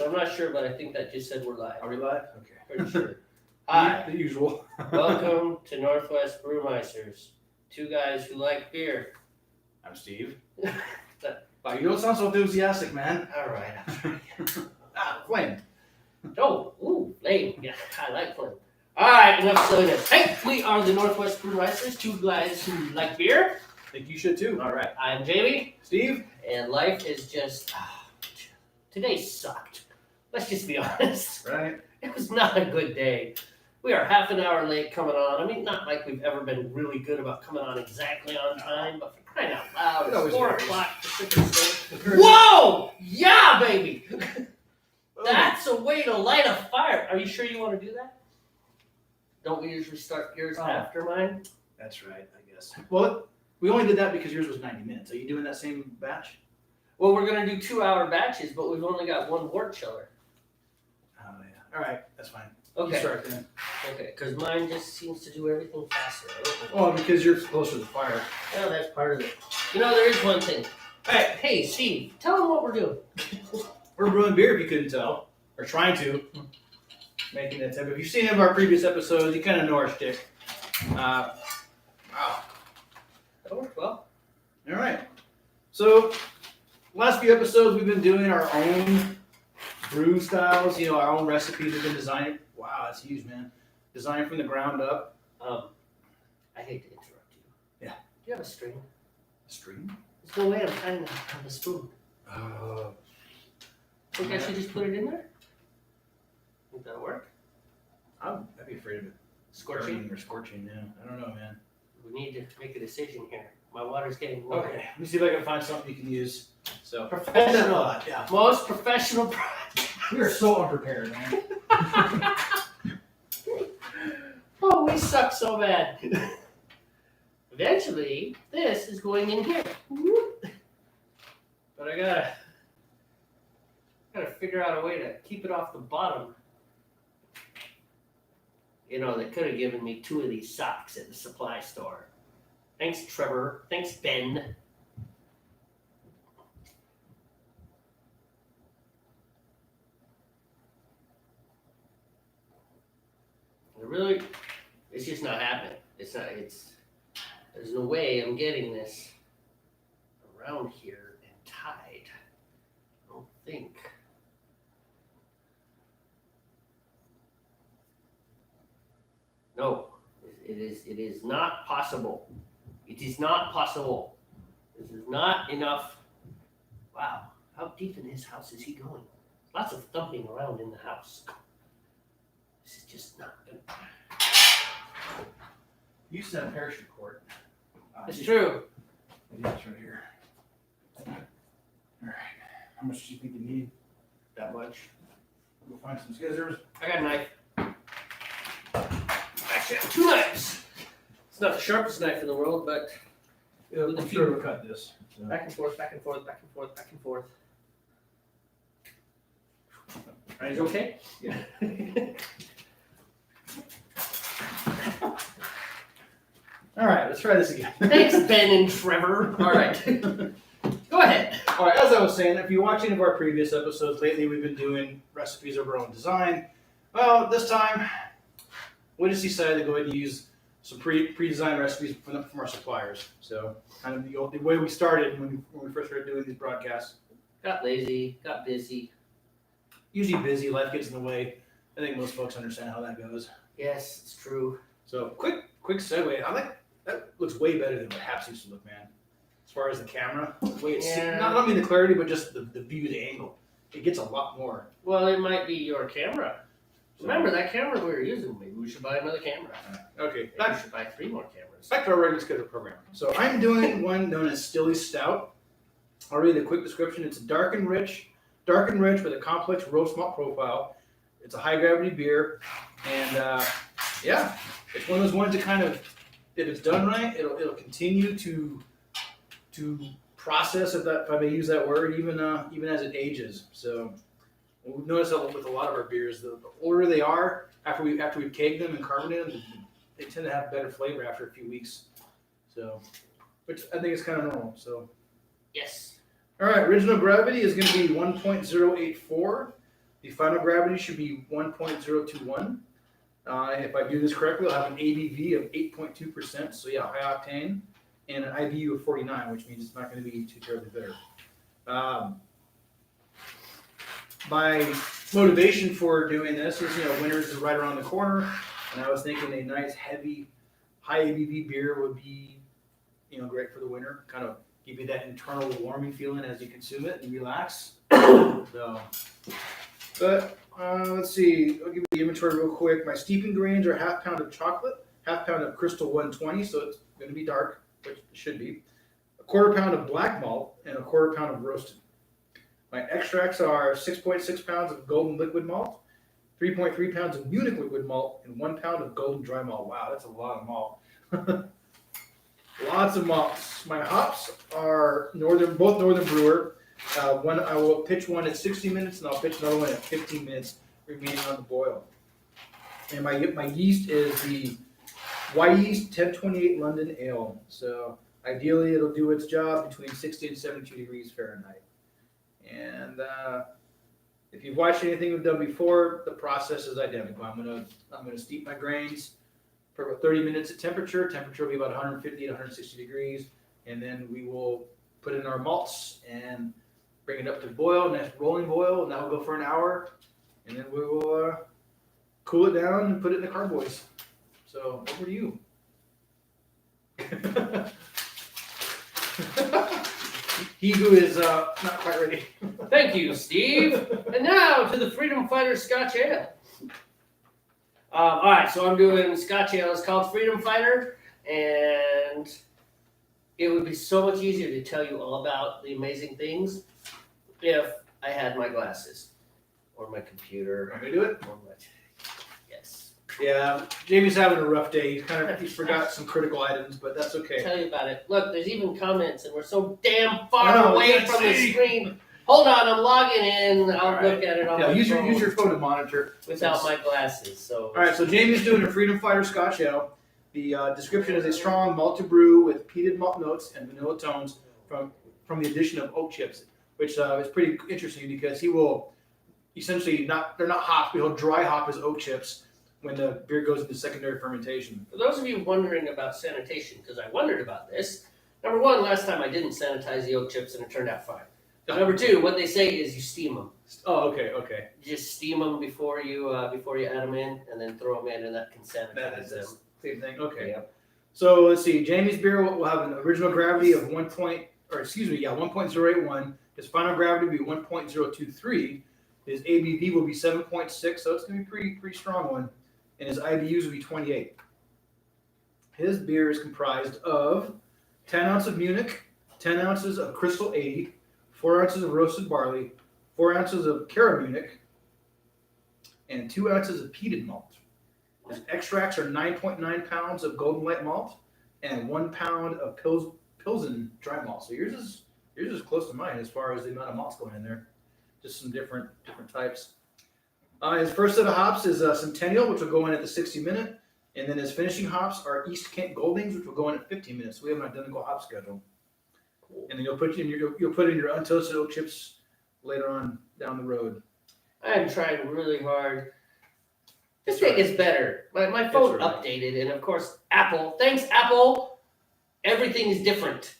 I'm not sure, but I think that just said we're live. Are we live? Okay. Pretty sure. Hi, The usual. welcome to Northwest Brewmeisters. Two guys who like beer. I'm Steve. Wow, you don't sound so enthusiastic, man. All right. Flame. Oh, ooh, flame. Yeah, I like flame. All right, enough silliness. Hey, we are the Northwest Brewmeisters, two guys who like beer. I think you should too. All right, I'm Jamie, Steve? and life is just... today sucked. Let's just be honest. Right. It was not a good day. We are half an hour late coming on. I mean, not like we've ever been really good about coming on exactly on time, but for crying out loud, it's 4 o'clock Pacific Standard. Whoa! Yeah, baby! That's a way to light a fire. Are you sure you want to do that? Don't we usually start yours after mine? That's right, I guess. Well, we only did that because yours was 90 minutes. Are you doing that same batch? Well, we're going to do 2-hour batches, but we've only got one Wart Chiller. Oh, yeah. All right, that's fine. Okay. You start then. Okay, because mine just seems to do everything faster. Oh, because you're closer to the fire. Yeah, that's part of it. You know, there is one thing. Hey, Steve, tell them what we're doing. We're brewing beer, if you couldn't tell. Or trying to. Making that type. If you've seen any of our previous episodes, you kind of know our shtick. Wow. That worked well. All right. So, last few episodes, we've been doing our own brew styles, our own recipes have been designed. Wow, that's huge, man. Designed from the ground up. I hate to interrupt you. Yeah. Do you have a string? A string? There's no way I'm trying to have a spoon. Think I should just put it in there? Think that'll work? I'd be afraid of it. Scorching? Or scorching, yeah. I don't know, man. We need to make a decision here. My water's getting low. Okay, let me see if I can find something you can use. So, Professional. Yeah. Most professional. We are so unprepared, man. Oh, we suck so bad. Eventually, this is going in here. But I gotta figure out a way to keep it off the bottom. They could have given me 2 of these socks at the supply store. Thanks, Trevor. Thanks, Ben. It's just not happening. There's no way I'm getting this around here and tied. I don't think. No, it is not possible. It is not possible. This is not enough. Wow, how deep in his house is he going? Lots of thumping around in the house. This is just not good. You used to have parachute cord. It's true. It's right here. All right. How much do you think you need? That much. We'll find some scissors. I got a knife. Actually, I have 2 knives. It's not the sharpest knife in the world, but I'm sure we'll cut this. So. back and forth, back and forth, back and forth, back and forth. Are you okay? Yeah. All right, let's try this again. Thanks, Ben and Trevor. All right. Go ahead. All right, as I was saying, if you watch any of our previous episodes, lately we've been doing recipes of our own design. Well, this time, we just decided to go ahead and use some pre-designed recipes from our suppliers. So, kind of the way we started when we first started doing these broadcasts. Got lazy, got busy. Usually busy, life gets in the way. I think most folks understand how that goes. Yes, it's true. So, quick segue. That looks way better than what Haps used to look, man. As far as the camera, the way it's not only the clarity, but just the view, the angle. It gets a lot more. Well, it might be your camera. Remember that camera we were using? Maybe we should buy another camera. Okay. Maybe we should buy 3 more cameras. Back to our regular schedule program. So I'm doing one known as Stilly Stout. I'll read the quick description. It's dark and rich with a complex roast malt profile. It's a high gravity beer, and it's one of those ones that kind of, if it's done right, it'll continue to process, if I may use that word, even as it ages. So we've noticed that with a lot of our beers, the older they are, after we've kegged them and carbonated them, they tend to have better flavor after a few weeks. So, which I think is kind of normal. So, yes. All right, original gravity is going to be 1.084. The final gravity should be 1.021. If I do this correctly, I'll have an ABV of 8.2%. So yeah, high octane, and an IBU of 49, which means it's not going to be too terribly bitter. My motivation for doing this is, winter's is right around the corner, and I was thinking a nice, heavy, high ABV beer would be, great for the winter. Kind of give you that internal warming feeling as you consume it and relax. So, but let's see. I'll give you the inventory real quick. My steeping grains are half pound of chocolate, half pound of crystal 120, so it's going to be dark, which it should be. A quarter pound of black malt and a quarter pound of roasted. My extracts are 6.6 pounds of golden liquid malt, 3.3 pounds of Munich liquid malt, and 1 pound of golden dry malt. Wow, that's a lot of malt. Lots of malts. My hops are both Northern Brewer. One I will pitch one at 60 minutes, and I'll pitch another one at 15 minutes, remaining on the boil. And my yeast is the Y-Yeast 1028 London Ale. So ideally, it'll do its job between 60 and 72 degrees Fahrenheit. And if you've watched anything we've done before, the process is identical. I'm gonna steep my grains for about 30 minutes at temperature. Temperature will be about 150 to 160 degrees, and then we will put in our malts and bring it up to boil. Nice rolling boil, and that will go for an hour, and then we will cool it down and put it in the carboys. So over to you. He who is not quite ready. Thank you, Steve. And now to the Freedom Fighter Scotch Ale. All right, so I'm doing Scotch Ale. It's called Freedom Fighter, and it would be so much easier to tell you all about the amazing things if I had my glasses or my computer. Want me to do it? Or my... Yes. Yeah, Jamie's having a rough day. He's forgot some critical items, but that's okay. Tell you about it. Look, there's even comments, and we're so damn far away from the screen. Hold on, I'm logging in. I'll look at it on my use phone. Use your phone to monitor. Without my glasses. So. All right, so Jamie's doing a Freedom Fighter Scotch Ale. The description is a strong malted brew with peated malt notes and vanilla tones from the addition of oak chips, which is pretty interesting because he will essentially they're not hops, but he'll dry hop his oak chips when the beer goes into secondary fermentation. For those of you wondering about sanitation, because I wondered about this, number one, last time I didn't sanitize the oak chips and it turned out fine. Number two, what they say is you steam them. Oh, okay. You just steam them before you add them in, and then throw them in, and that can sanitize them. Same thing. Okay. Yep. So let's see. Jamie's beer will have an original gravity of 1.081. His final gravity will be 1.023. His ABV will be 7.6, so it's going to be pretty strong one. And his IBUs will be 28. His beer is comprised of 10 ounces of Munich, 10 ounces of Crystal 80, 4 ounces of roasted barley, 4 ounces of Cara Munich, and 2 ounces of peated malt. His extracts are 9.9 pounds of golden light malt and 1 pound of Pilsen dry malt. So yours is close to mine as far as the amount of malts going in there. Just some different types. His first set of hops is Centennial, which will go in at the 60-minute, and then his finishing hops are East Kent Goldings, which will go in at 15 minutes. So we have an identical hop schedule. Cool. And then you'll put in your untoasted oak chips later on down the road. I am trying really hard. This thing is better. My phone updated, and of course, Apple. Thanks, Apple. Everything is different,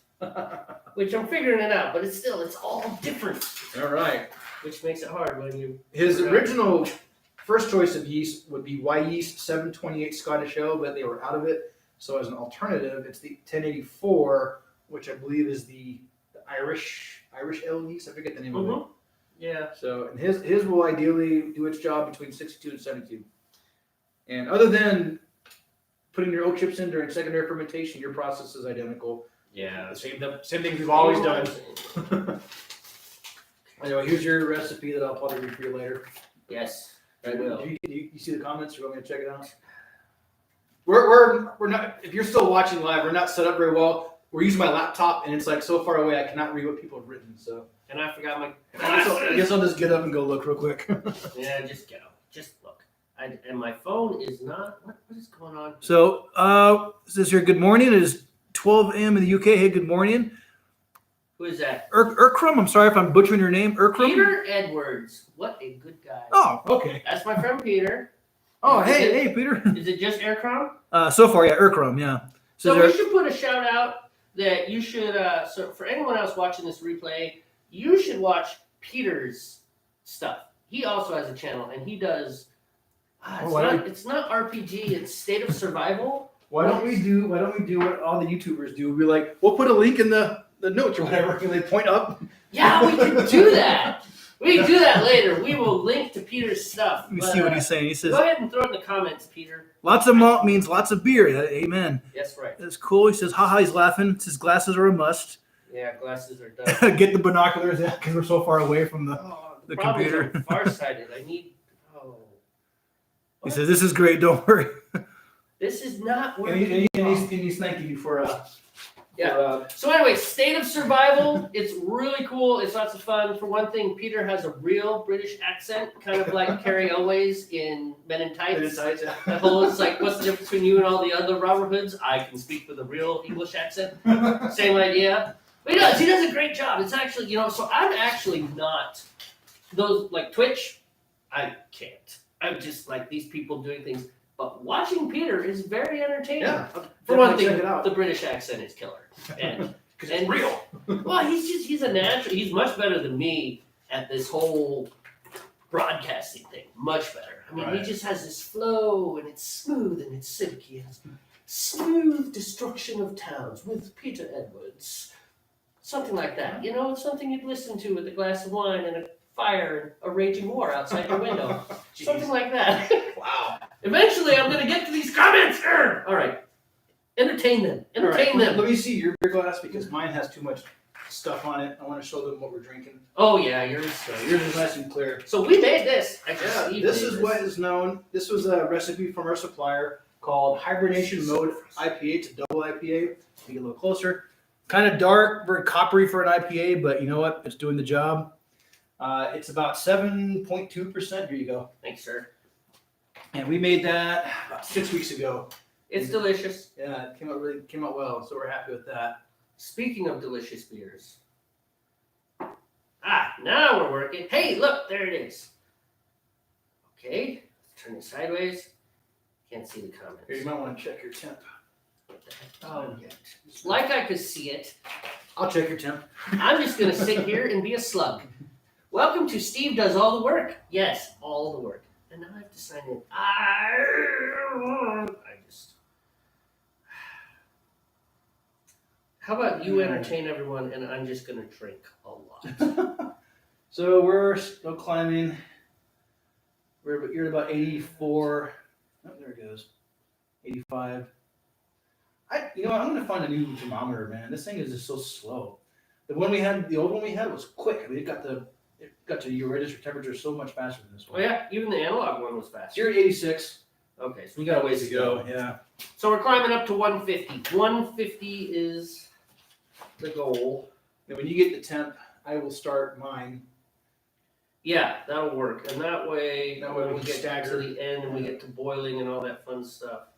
which I'm figuring it out. But it's all different. All right. Which makes it hard when you. His original first choice of yeast would be Y-Yeast 728 Scottish Ale, but they were out of it. So as an alternative, it's the 1084, which I believe is the Irish ale yeast. I forget the name of it. Yeah. So and his will ideally do its job between 62 and 72. And other than putting your oak chips in during secondary fermentation, your process is identical. Yeah. The same things we've always done. Anyway, here's your recipe that I'll probably read for you later. Yes, I will. You see the comments? You want me to check it out? We're not. If you're still watching live, we're not set up very well. We're using my laptop, and it's like so far away I cannot read what people have written. So. And I forgot my glasses. I guess I'll just get up and go look real quick. Yeah, just go. Just look. And my phone is not. What is going on? So, this is your good morning. It is 12 a.m. in the UK. Hey, good morning. Who is that? Urkrum. I'm sorry if I'm butchering your name. Urkrum. Peter Edwards. What a good guy. Oh, okay. That's my friend Peter. Oh, hey, Peter. Is it just Urkrum? So far, yeah, Urkrum, yeah. So we should put a shout out that you should. So for anyone else watching this replay, you should watch Peter's stuff. He also has a channel, and he does. It's not RPG. It's State of Survival. Why don't we do what all the YouTubers do? We're like, we'll put a link in the notes or whatever, and they point up. Yeah, we can do that. We can do that later. We will link to Peter's stuff. Let me see what he's saying. He says, go ahead and throw it in the comments, Peter. Lots of malt means lots of beer. Amen. That's right. That's cool. He says, haha, he's laughing. His glasses are a must. Yeah, glasses are done. Get the binoculars out because we're so far away from the computer. I'm farsighted. I need. He says, this is great. Don't worry. This is not working. And he's thanking you for. So anyway, State of Survival. It's really cool. It's lots of fun. For one thing, Peter has a real British accent, kind of like Carrie Elways in Men in Tights. That whole, it's like, what's the difference between you and all the other Robert Hoods? I can speak with a real English accent. Same idea. But he does. He does a great job. It's actually, so I'm actually not those like Twitch. I can't. I'm just like these people doing things. But watching Peter is very entertaining. Yeah, for one thing, the British accent is killer. And it's real. Well, he's a natural. He's much better than me at this whole broadcasting thing. Much better. I mean, He just has this flow, and it's smooth, and it's silky. And smooth destruction of towns with Peter Edwards. Something like that. It's something you'd listen to with a glass of wine and a fire and a raging war outside your window. Something like that. Wow. Eventually, I'm going to get to these comments. All right. Entertain them. Entertain them. Let me see your beer glass because mine has too much stuff on it. I want to show them what we're drinking. Oh, yeah. Yours is nice and clear. So we made this. This is what is known. This was a recipe from our supplier called Hibernation Mode IPA. It's a double IPA. Get a little closer. Kind of dark, very coppery for an IPA, but you know what? It's doing the job. It's about 7.2%. Here you go. Thanks, sir. And we made that about 6 weeks ago. It's delicious. Yeah, it came out well, so we're happy with that. Speaking of delicious beers. Now we're working. Hey, look, there it is. Okay, let's turn it sideways. Can't see the comments. Here, you might want to check your temp. What the heck? Oh, yeah. Like I could see it. I'll check your temp. I'm just going to sit here and be a slug. Welcome to Steve Does All the Work. Yes, all the work. And now I have to sign in. How about you entertain everyone and I'm just going to drink a lot. So we're still climbing. You're at about 84. Oh, there it goes. 85. I'm going to find a new thermometer, man. This thing is just so slow. The old one we had was quick. I mean, it got to your register temperature so much faster than this one. Oh yeah, even the analog one was faster. You're at 86. Okay, so we got a ways to go. Yeah. So we're climbing up to 150. 150 is the goal. And when you get the temp, I will start mine. Yeah, that'll work. And that way we we get back to the end and we get to boiling and all that fun stuff,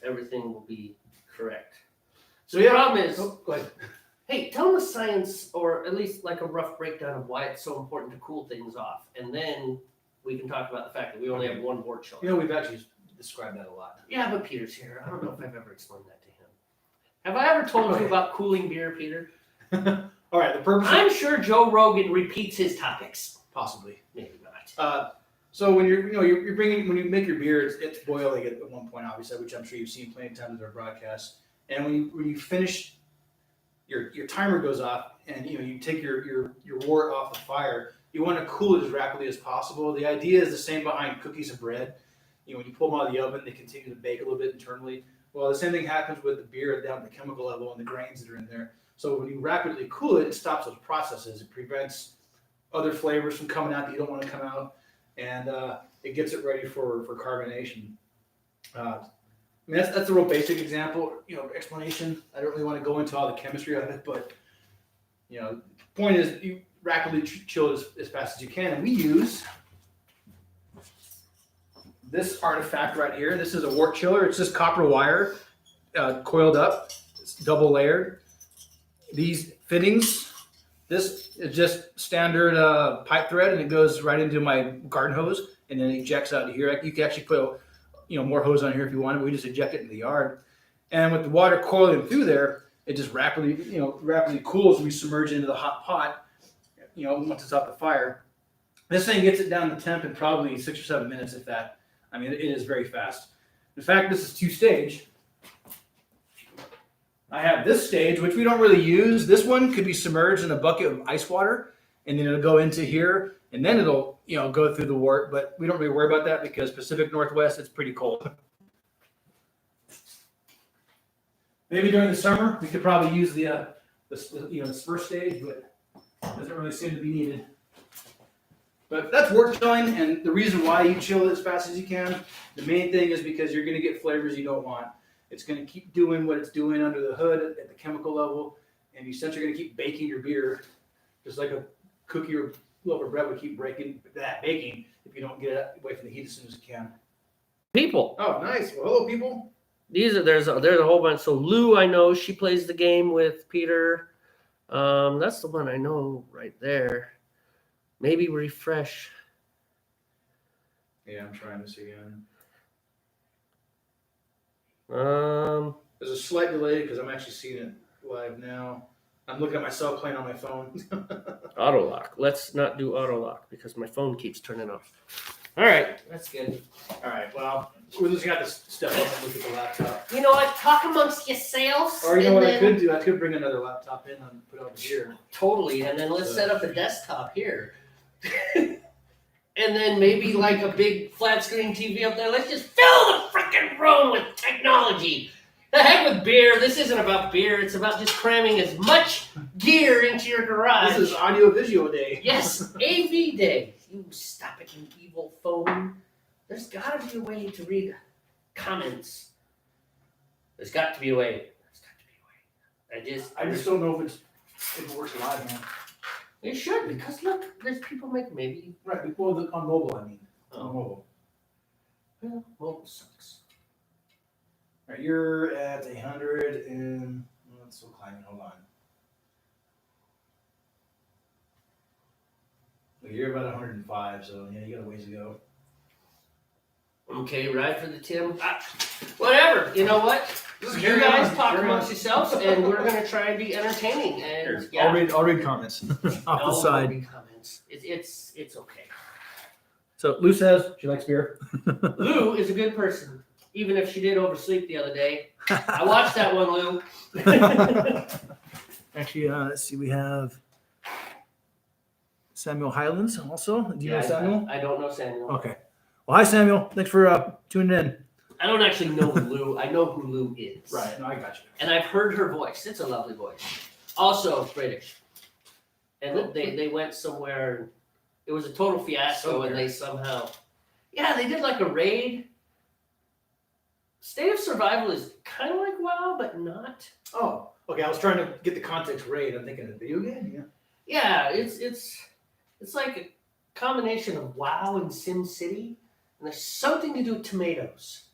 everything will be correct. So the problem is, go ahead. Hey, tell them the science, or at least like a rough breakdown of why it's so important to cool things off. And then we can talk about the fact that we only have one Wart Chiller. We've actually described that a lot. Yeah, but Peter's here. I don't know if I've ever explained that to him. Have I ever told you about cooling beer, Peter? All right, the purpose. I'm sure Joe Rogan repeats his topics. Possibly. Maybe not. So when when you make your beer, it's boiling at one point, obviously, which I'm sure you've seen plenty of times in our broadcasts. And when you finish, your timer goes off, and you take your wort off the fire. You want to cool it as rapidly as possible. The idea is the same behind cookies and bread. When you pull them out of the oven, they continue to bake a little bit internally. Well, the same thing happens with the beer down at the chemical level and the grains that are in there. So when you rapidly cool it, it stops those processes. It prevents other flavors from coming out that you don't want to come out, and it gets it ready for carbonation. That's a real basic example, explanation. I don't really want to go into all the chemistry of it, but the point is you rapidly chill it as fast as you can, and we use this artifact right here. This is a Wart Chiller. It's just copper wire coiled up. It's double layered. These fittings. This is just standard pipe thread, and it goes right into my garden hose, and then it ejects out to here. You can actually put more hose on here if you want. We just eject it in the yard, and with the water coiling through there, it just rapidly cools when we submerge it into the hot pot. Once it's off the fire, this thing gets it down to temp in probably 6 or 7 minutes, if that. I mean, it is very fast. In fact, this is 2-stage. I have this stage, which we don't really use. This one could be submerged in a bucket of ice water, and then it'll go into here, and then it'll go through the wort. But we don't really worry about that because Pacific Northwest, it's pretty cold. Maybe during the summer we could probably use the first stage, but it doesn't really seem to be needed. But that's wort chilling, and the reason why you chill it as fast as you can, the main thing is because you're going to get flavors you don't want. It's going to keep doing what it's doing under the hood at the chemical level, and you essentially going to keep baking your beer, just like a cookie or loaf of bread would keep baking if you don't get it away from the heat as soon as you can. People. Oh, nice. Well, hello, people. There's a whole bunch. So Lou, I know she plays the game with Peter. That's the one I know right there. Maybe refresh. Yeah, I'm trying this again. There's a slight delay because I'm actually seeing it live now. I'm looking at myself playing on my phone. Auto lock. Let's not do auto lock because my phone keeps turning off. All right, that's good. All right, well, we're just got this stuff up and look at the laptop. You know what? Talk amongst yourselves. Or what I could do? I could bring another laptop in and put it over here. Totally, and then let's set up a desktop here. And then maybe like a big flat screen TV up there. Let's just fill the freaking room with technology. The heck with beer. This isn't about beer. It's about just cramming as much gear into your garage. This is audio-visual day. Yes, AV day. You stop it, you evil phone. There's got to be a way to read comments. There's got to be a way. I just don't know if it works live, man. It should, because look, there's people maybe. Right, people on mobile, I mean. Oh. On mobile. Well, mobile sucks. All right, you're at 100 and it's still climbing, hold on. You're about 105, so yeah, you got a ways to go. Okay, right for the Tim. Whatever, you know what? You guys talk amongst yourselves, and we're going to try and be entertaining. And yeah. I'll read comments off the side. Read comments. It's okay. So Lou says she likes beer. Lou is a good person, even if she did oversleep the other day. I watched that one, Lou. Actually, let's see. We have Samuel Highlands also. Do you know Samuel? I don't know Samuel. Okay. Well, hi, Samuel. Thanks for tuning in. I don't actually know who Lou. I know who Lou is. Right. No, I got you. And I've heard her voice. It's a lovely voice. Also British. And they went somewhere. It was a total fiasco, and they somehow, they did like a raid. State of Survival is kind of like WoW, but not. Oh, okay. I was trying to get the context raid. I'm thinking of the video game. Yeah. Yeah, it's like a combination of WoW and SimCity, and there's something to do with tomatoes.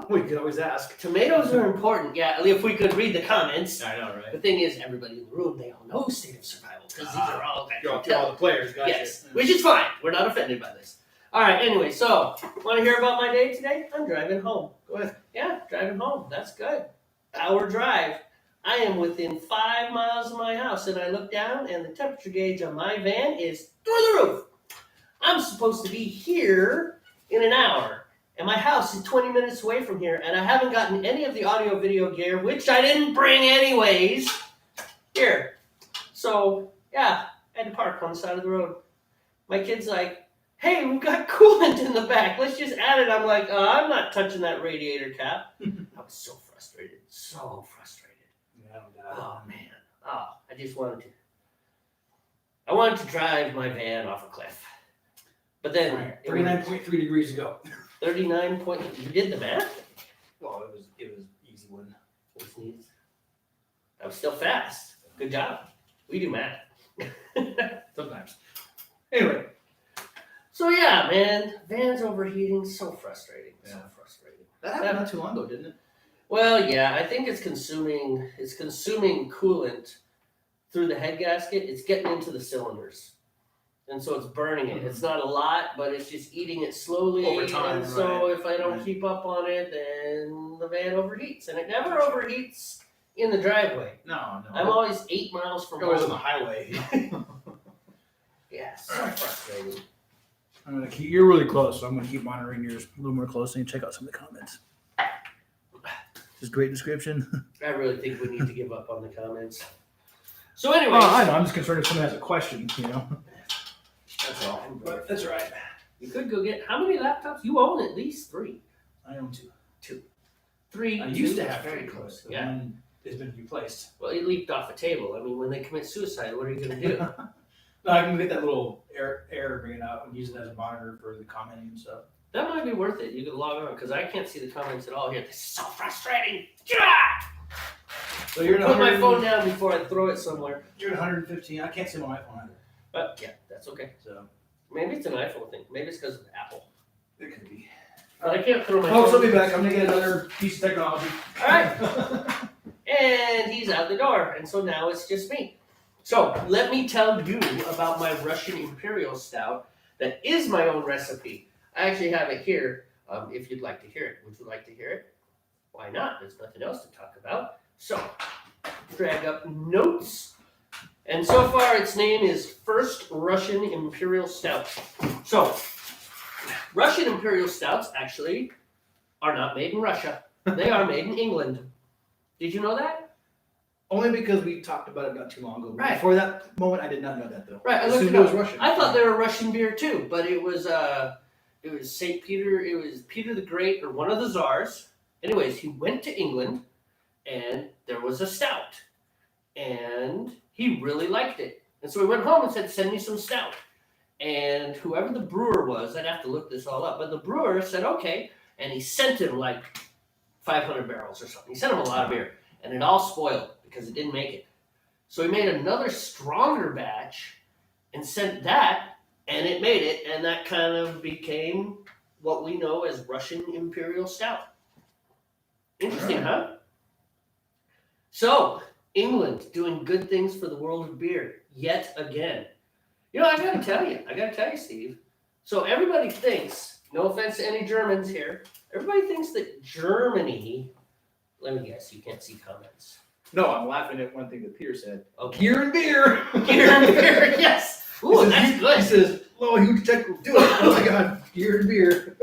We could always ask. Tomatoes are important. Yeah, if we could read the comments. I know, right? The thing is, everybody in the room, they all know State of Survival because these are all all the players. Gotcha. Yes, which is fine. We're not offended by this. All right. Anyway, so want to hear about my day today? I'm driving home. Go ahead. Yeah, driving home. That's good. Hour drive. I am within 5 miles of my house, and I look down, and the temperature gauge on my van is through the roof. I'm supposed to be here in an hour. And my house is 20 minutes away from here, and I haven't gotten any of the audio-video gear, which I didn't bring anyways, here. So, yeah, I had to park on the side of the road. My kid's like, hey, we've got coolant in the back. Let's just add it. I'm like, I'm not touching that radiator cap. I was so frustrated. Yeah, oh, man. Oh, I wanted to drive my van off a cliff. But then... 39.3 degrees to go. 39 point. You did the math? Well, it was easy one. That was still fast. Good job. We do math. Sometimes. Anyway. So yeah, man, van's overheating. So frustrating. Yeah. So frustrating. That happened not too long ago, didn't it? Well, yeah, I think it's consuming coolant through the head gasket, it's getting into the cylinders. And so it's burning it. It's not a lot, but it's just eating it slowly. Over time, and so if I don't right. keep up on it, then the van overheats. And it never overheats in the driveway. No. I'm always 8 miles from always on home. the highway. Yeah, so frustrating. I'm gonna keep. You're really close, so I'm gonna keep monitoring yours a little more closely and check out some of the comments. Just great description. I really think we need to give up on the comments. So anyway. I know. I'm just concerned if someone has a question, you know. That's all. But that's all right. You could go get, how many laptops? You own at least 3. I own 2. 3. I used to two, have very 3, close. but Yeah. one has been replaced. Well, it leaped off a table. I mean, when they commit suicide, what are you going to do? No, I can get that little air bring it out and use it as a monitor for the commenting and stuff. That might be worth it. You could log on because I can't see the comments at all here. This is so frustrating. So you're Put my phone down before I throw it somewhere. You're at 115. I can't see my iPhone either. But yeah, that's okay. So maybe it's an iPhone thing. Maybe it's because of Apple. it could be. But I can't throw my Folks, phone. I'll be back. I'm gonna get another piece of technology. All right. And he's out the door. And so now it's just me. So let me tell you about my Russian Imperial Stout that is my own recipe. I actually have it here if you'd like to hear it. Would you like to hear it? Why not? There's nothing else to talk about. So drag up notes. And so far its name is First Russian Imperial Stout. So Russian Imperial Stouts actually are not made in Russia. They are made in England. Did you know that? Only because we talked about it not too long ago. Right. Before that moment, I did not know that though. Right. I I looked assumed it it was up. Russian. I thought they were Russian beer too, but it was St. Peter. It was Peter the Great or one of the czars. Anyways, he went to England, and there was a stout, and he really liked it. And so he went home and said, "Send me some stout." And whoever the brewer was, I'd have to look this all up, but the brewer said, "Okay," and he sent him like 500 barrels or something. He sent him a lot of beer, and it all spoiled because it didn't make it. So he made another stronger batch and sent that, and it made it, and that kind of became what we know as Russian Imperial Stout. Interesting, huh? So, England doing good things for the world of beer yet again. You know, I gotta tell you, Steve. So everybody thinks, no offense to any Germans here, everybody thinks that Germany, let me guess, you can't see comments. No, I'm laughing at one thing that Peter said. Okay. Gear and beer. Gear and beer, yes. Ooh, that's good. He says, "Oh, huge tech will do it." Oh my God, gear and beer.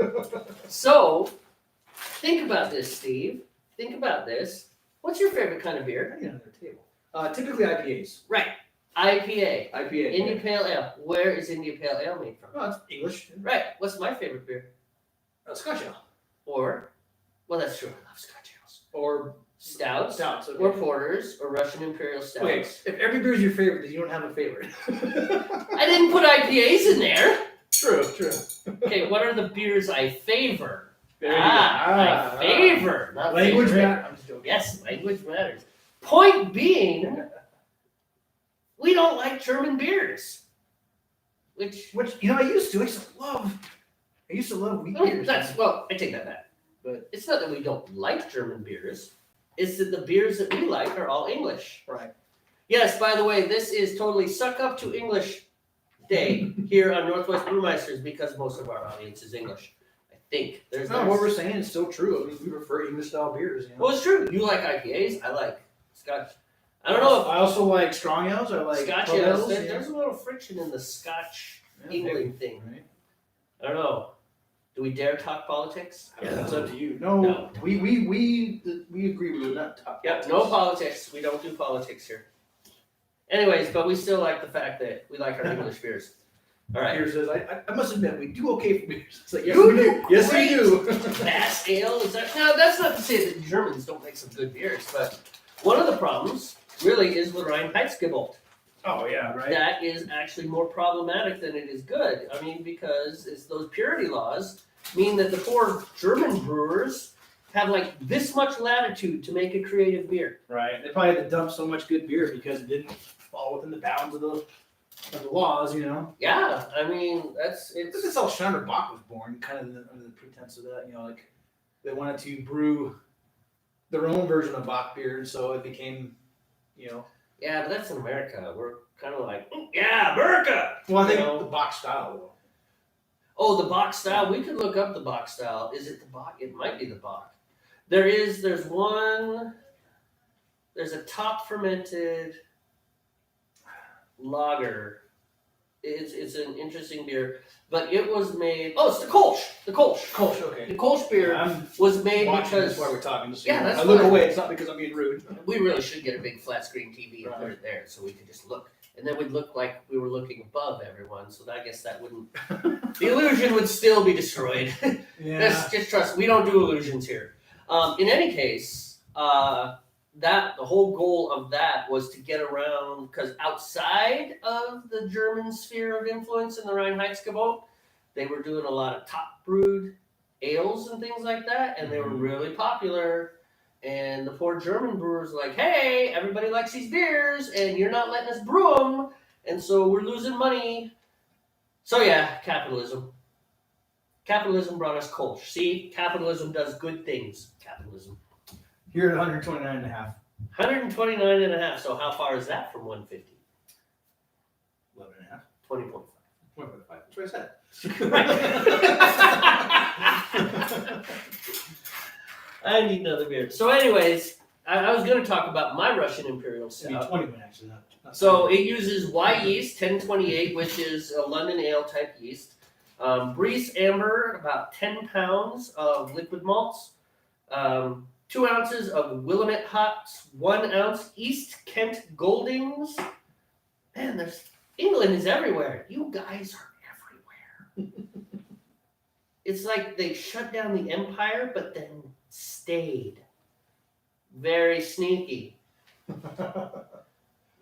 So, think about this, Steve. Think about this. What's your favorite kind of beer? I need another table. Typically IPAs. Right. IPA. IPA. India Pale Ale. Where is India Pale Ale made from? Oh, it's English. Right. What's my favorite beer? Scotch ale. Or, well, that's true. I love Scotch ales. Or Stouts. stouts. Okay. Or porters. Or Russian Imperial Stouts. Okay, if every beer is your favorite, then you don't have a favorite. I didn't put IPAs in there. True. Okay, what are the beers I favor? There you go. I favor. Not Language favorite. matters. I'm just joking. Yes, language matters. Point being, we don't like German beers. Which I used to. I used to love wheat beers. I take that back. But it's not that we don't like German beers. It's that the beers that we like are all English. Right. Yes, by the way, this is totally Suck Up to English Day here on Northwest Brewmeisters because most of our audience is English. I think. No, what we're saying is still true. I mean, we prefer English style beers. You know? Well, it's true. You like IPAs. I like Scotch. I don't know if I also like strong ales. I like Scotch pub ales. yeah. There's a little friction in the Scotch Yeah, England thing. Right? I don't know. Do we dare talk politics? Yeah, that's up to you. No, No. we agree. We would not talk. Yep, no politics. We don't do politics here. Anyways, but we still like the fact that we like our English beers. All right. Peter says, I must admit, we do okay for beers. It's like, yes, You we do. do Yes, great. we do. Bass ale, is that? Now, that's not to say that Germans don't make some good beers, but one of the problems really is the Rheinheitsgebot. Oh, yeah, right. That is actually more problematic than it is good. I mean, because it's those purity laws mean that the poor German brewers have like this much latitude to make a creative beer. Right. They probably had to dump so much good beer because it didn't fall within the bounds of the laws, you know. Yeah, I mean, This is how Steiner Bach was born, kind of under the pretense of that, you know, like they wanted to brew their own version of Bach beer, and so it became, you know. Yeah, but that's in America. We're kind of like, yeah, America. Well, I think the box style though. Oh, the box style. We could look up the box style. Is it the box? It might be the box. There's one. There's a top fermented lager. It's an interesting beer, but it was made. Oh, it's the Kolsch. The Kolsch. Kolsch, okay. The Kolsch beer was made because. That's why we're talking. Yeah, that's I look away. It's not because I'm being rude. We really should get a big flat screen TV and put it there so we could just look, and then we'd look like we were looking above everyone. So I guess that wouldn't. The illusion would still be destroyed. Yeah. Just trust. We don't do illusions here. In any case, the whole goal of that was to get around, because outside of the German sphere of influence in the Reinheitsgebot, they were doing a lot of top brewed ales and things like that, and they were really popular. And the poor German brewers were like, hey, everybody likes these beers, and you're not letting us brew them, and so we're losing money. So yeah, capitalism. Capitalism brought us Kolsch. See, capitalism does good things. Capitalism. You're at 129 and a half. 129 and a half. So how far is that from 150? 11 and a half. 20.5. 1.5. That's what I said. I need another beer. So anyways, I was going to talk about my Russian Imperial It's gonna be Stout. 21 actually. Not So it uses Y yeast, 1028, which is a London ale type yeast. Briess amber, about 10 pounds of liquid malts. 2 ounces of Willamette hops, 1 ounce East Kent Goldings. Man, England is everywhere. You guys are everywhere. It's like they shut down the empire, but then stayed. Very sneaky.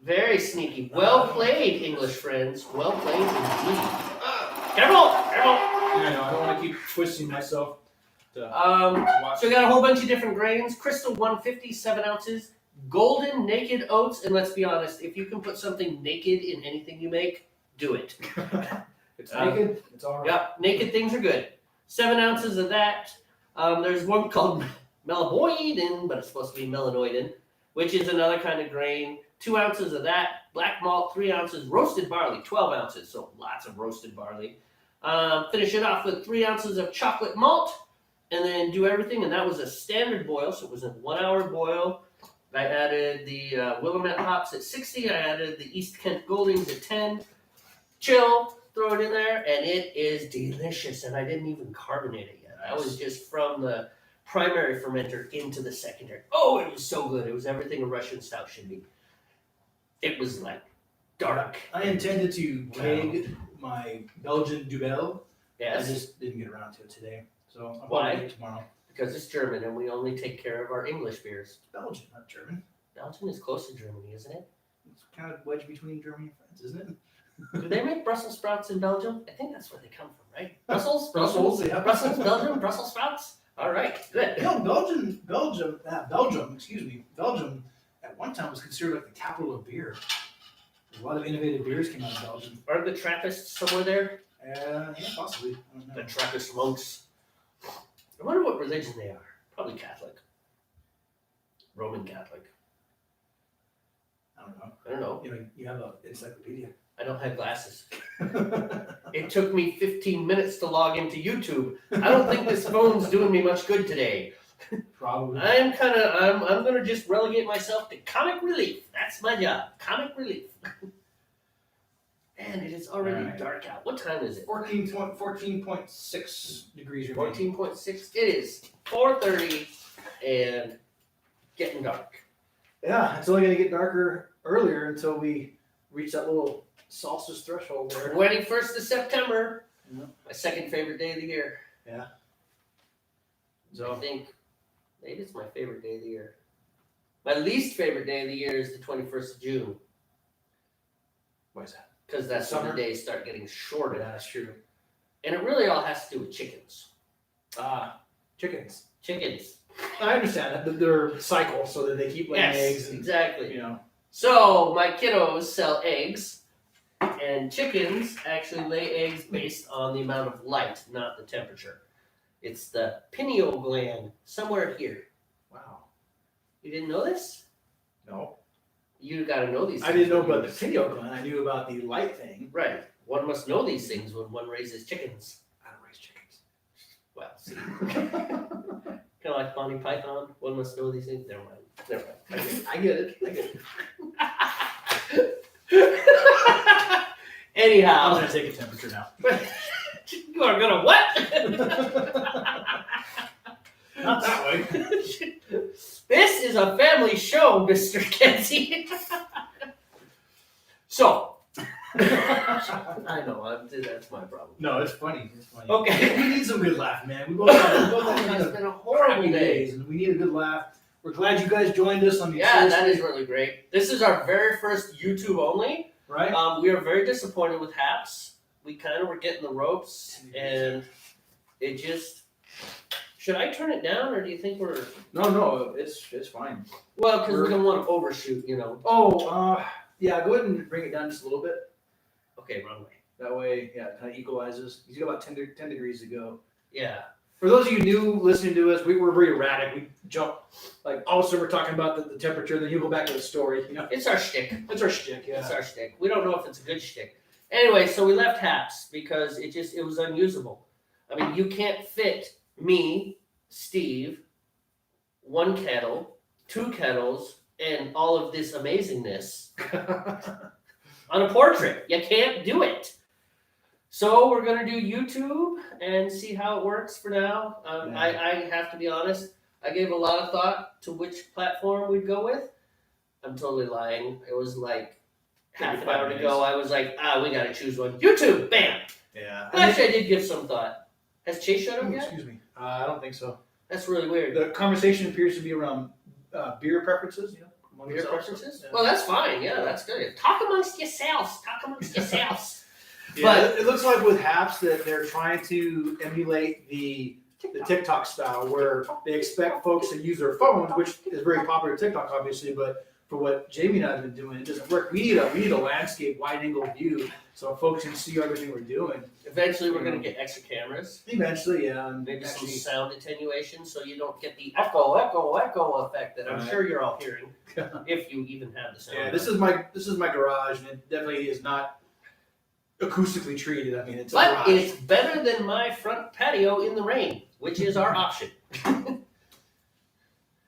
Very sneaky. Well played, English friends. Well played indeed. Careful! Careful! Yeah, I know. I don't want to keep twisting myself. So we got a whole bunch of different grains. Crystal 150, 7 ounces. Golden naked oats, and let's be honest, if you can put something naked in anything you make, do it. It's naked. It's all right. Yep, naked things are good. 7 ounces of that. There's one called melanoidin, but it's supposed to be melanoidin, which is another kind of grain. 2 ounces of that. Black malt, 3 ounces. Roasted barley, 12 ounces. So lots of roasted barley. Finish it off with 3 ounces of chocolate malt. And then do everything, and that was a standard boil, so it was a 1 hour boil. I added the Willamette hops at 60. I added the East Kent Goldings at 10. Chill, throw it in there, and it is delicious. And I didn't even carbonate it yet. I was just from the primary fermenter into the secondary. Oh, it was so good. It was everything a Russian stout should be. It was like dark. I intended to keg my Belgian Dubel. Yes. I just didn't get around to it today. So I'll Why? probably do it tomorrow. Because it's German, and we only take care of our English beers. It's Belgian, not German. Belgium is close to Germany, isn't it? It's kind of wedged between Germany and France, isn't it? Do they make Brussels sprouts in Belgium? I think that's where they come from, right? Brussels? Brussels, yeah. Brussels, Belgium, Brussels sprouts? All right, good. You know, Belgium, at one time was considered like the capital of beer. A lot of innovative beers came out of Belgium. Are the Trappists somewhere there? Yeah, possibly. I don't know. The Trappist monks. I wonder what religion they are. Probably Catholic. Roman Catholic. I don't know. I don't know. You have an encyclopedia. I don't have glasses. It took me 15 minutes to log into YouTube. I don't think this phone's doing me much good today. Probably. I'm gonna just relegate myself to comic relief. That's my job. Comic relief. And it is already dark out. What time is it? 14.6 degrees. 14.6. It is 4:30 and getting dark. Yeah, it's only going to get darker earlier until we reach that little solstice threshold there. 21st of September. Yeah. My second favorite day of the year. Yeah. So I think maybe it's my favorite day of the year. My least favorite day of the year is the 21st of June. Why is that? Because that's when the days start getting shorter. Yeah, that's true. And it really all has to do with chickens. Chickens. Chickens. I understand that their cycle, so that they keep laying eggs. And, exactly. You know. So my kiddos sell eggs, and chickens actually lay eggs based on the amount of light, not the temperature. It's the pineal gland somewhere here. Wow. You didn't know this? No. You got to know these things. I didn't know about the pineal gland. I knew about the light thing. Right. One must know these things when one raises chickens. I don't raise chickens. Well, see. Kind of like Monty Python. One must know these things. Never mind. I get it. Anyhow. I'm going to take a temperature now. You are going to what? Not that way. This is a family show, Mr. Kenzie. So. I know, that's my problem. No, it's funny. Okay. We need some good laugh, man. We both had It's been a horrible day. And we need a good laugh. We're glad you guys joined us. Yeah, that is really great. This is our very first YouTube only. Right. We are very disappointed with Haps. We kind of were getting the ropes, and it just... Should I turn it down, or do you think we're... No, it's fine. Well, because we don't want to overshoot, Yeah, go ahead and bring it down just a little bit. Okay, wrong way. That way, yeah, it kind of equalizes. He's got about 10 degrees to go. Yeah. For those of you new listening to us, we're very erratic. We jump, like, all of a sudden we're talking about the temperature, then you go back to the story, It's our shtick. It's our shtick, yeah. It's our shtick. We don't know if it's a good shtick. Anyway, so we left Haps because it was unusable. I mean, you can't fit me, Steve, one kettle, two kettles, and all of this amazingness on a portrait. You can't do it. So we're going to do YouTube and see how it works for now. I have to be honest. I gave a lot of thought to which platform we'd go with. I'm totally lying. It was like half an hour to go. I was like, we got to choose one. YouTube, bam. Yeah. Actually, I did give some thought. Has Chase showed up yet? Excuse me. I don't think so. That's really weird. The conversation appears to be around beer preferences, Beer preferences? Yeah. Well, that's fine. Yeah, that's good. Talk amongst yourselves. Yeah, but it looks like with Haps that they're trying to emulate the TikTok style, where they expect folks to use their phones, which is very popular TikTok, obviously. But for what Jamie and I have been doing, it doesn't work. We need a landscape, wide-angle view, so folks can see everything we're doing. Eventually, we're going to get extra cameras. Eventually, yeah. Maybe some sound attenuation, so you don't get the echo effect that I'm sure you're all hearing, if you even have the sound. Yeah, this is my garage, and it definitely is not acoustically treated. I mean, it's it's better than my front patio in the rain, which is our option.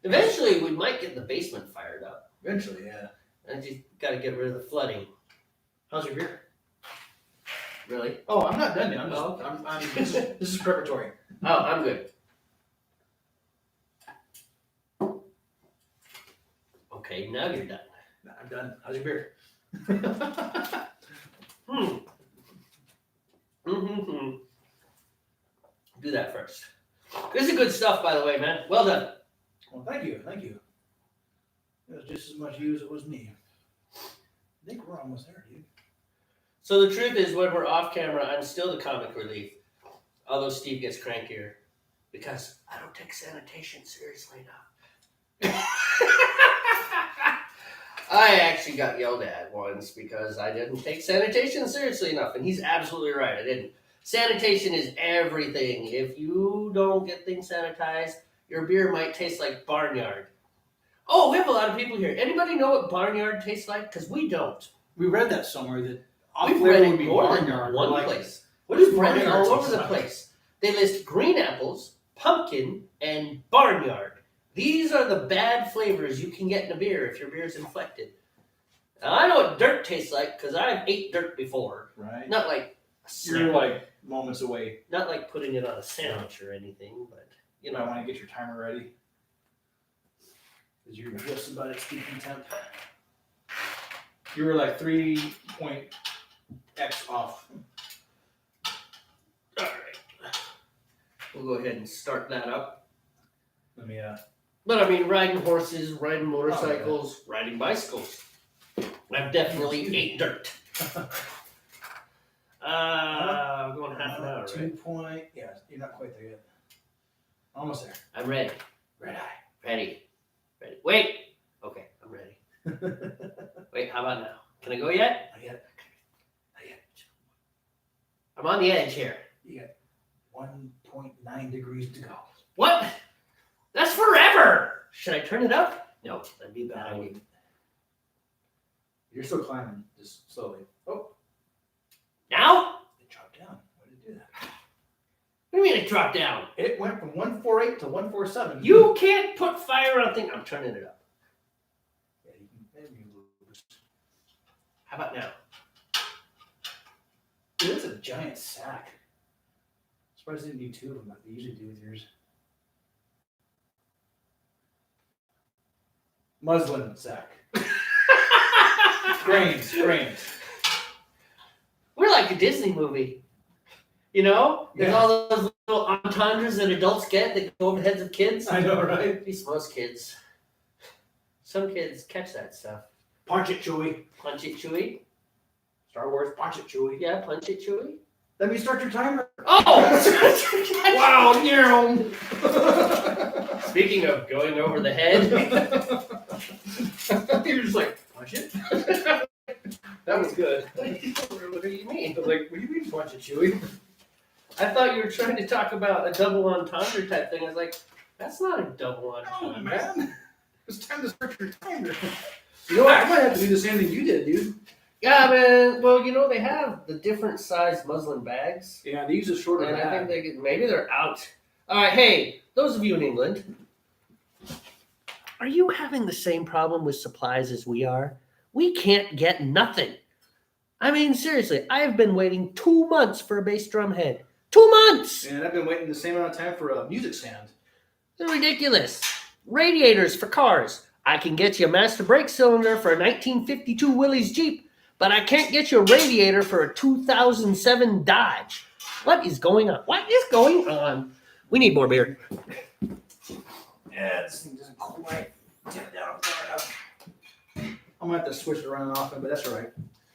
Eventually, we might get the basement fired up. Eventually, yeah. I just got to get rid of the flooding. How's your beer? Really? Oh, I'm not done yet. This is preparatory. Oh, I'm good. Okay, now you're done. I'm done. How's your beer? Do that first. This is good stuff, by the way, man. Well done. Well, thank you. It was just as much you as it was me. I think we're almost there, dude. So the truth is, when we're off camera, I'm still the comic relief. Although Steve gets crankier. Because I don't take sanitation seriously enough. I actually got yelled at once because I didn't take sanitation seriously enough. And he's absolutely right. I didn't. Sanitation is everything. If you don't get things sanitized, your beer might taste like barnyard. Oh, we have a lot of people here. Anybody know what barnyard tastes like? Because we don't. We read that somewhere that we've read it more than one place. What is read it all over the place. They list green apples, pumpkin, and barnyard. These are the bad flavors you can get in a beer if your beer is inflected. Now, I know what dirt tastes like because I've ate dirt before. Right. Not like you're like moments away. Not like putting it on a sandwich or anything, but you know. I want to get your timer ready. Because you're just about at speaking temp. You were like 3.x off. All right. We'll go ahead and start that up. Let me But I mean, riding horses, riding motorcycles, riding bicycles. I've definitely ate dirt. I'm going half an hour, 2 point. Yeah, you're not quite there yet. Almost there. I'm ready. Red eye. Ready. Wait. Okay, I'm ready. Wait, how about now? Can I go yet? Not yet. I'm on the edge here. You got 1.9 degrees to go. What? That's forever! Should I turn it up? No, that'd be a bad idea. You're still climbing, just slowly. Oh, Now? it dropped down. Why did it do that? What do you mean it dropped down? It went from 148 to 147. You can't put fire on things. I'm turning it up. Yeah, you can maybe lose. How about now? Dude, that's a giant sack. I'm surprised they didn't do 2 of them like they usually do with yours. Muslin sack. Grains. We're like a Disney movie. You know? There's all those little entendres that adults get that go over the heads of kids. I know, right? At least most kids. Some kids catch that stuff. Punch it, Chewie. Punch it, Chewie. Star Wars, punch it, Chewie. Yeah, punch it, Chewie. Let me start your timer. Oh! Wow, yeah. Speaking of going over the head. You're just like, punch it? That was good. What do you mean? I was like, what do you mean punch it, Chewie? I thought you were trying to talk about a double entendre type thing. I was like, that's not a double Oh, entendre. man. It's time to start your timer. You know what? I might have to do the same thing you did, dude. Yeah, man. Well, you know, they have the different size muslin bags. Yeah, they use a shorter And bag. I think maybe they're out. All right, hey, those of you in England, are you having the same problem with supplies as we are? We can't get nothing. I mean, seriously, I have been waiting 2 months for a bass drum head. 2 months! And I've been waiting the same amount of time for a music stand. They're ridiculous. Radiators for cars. I can get you a master brake cylinder for a 1952 Willys Jeep, but I can't get you a radiator for a 2007 Dodge. What is going on? What is going on? We need more beer. Yeah, this thing doesn't quite get down far enough. I'm gonna have to switch it around often, but that's all right.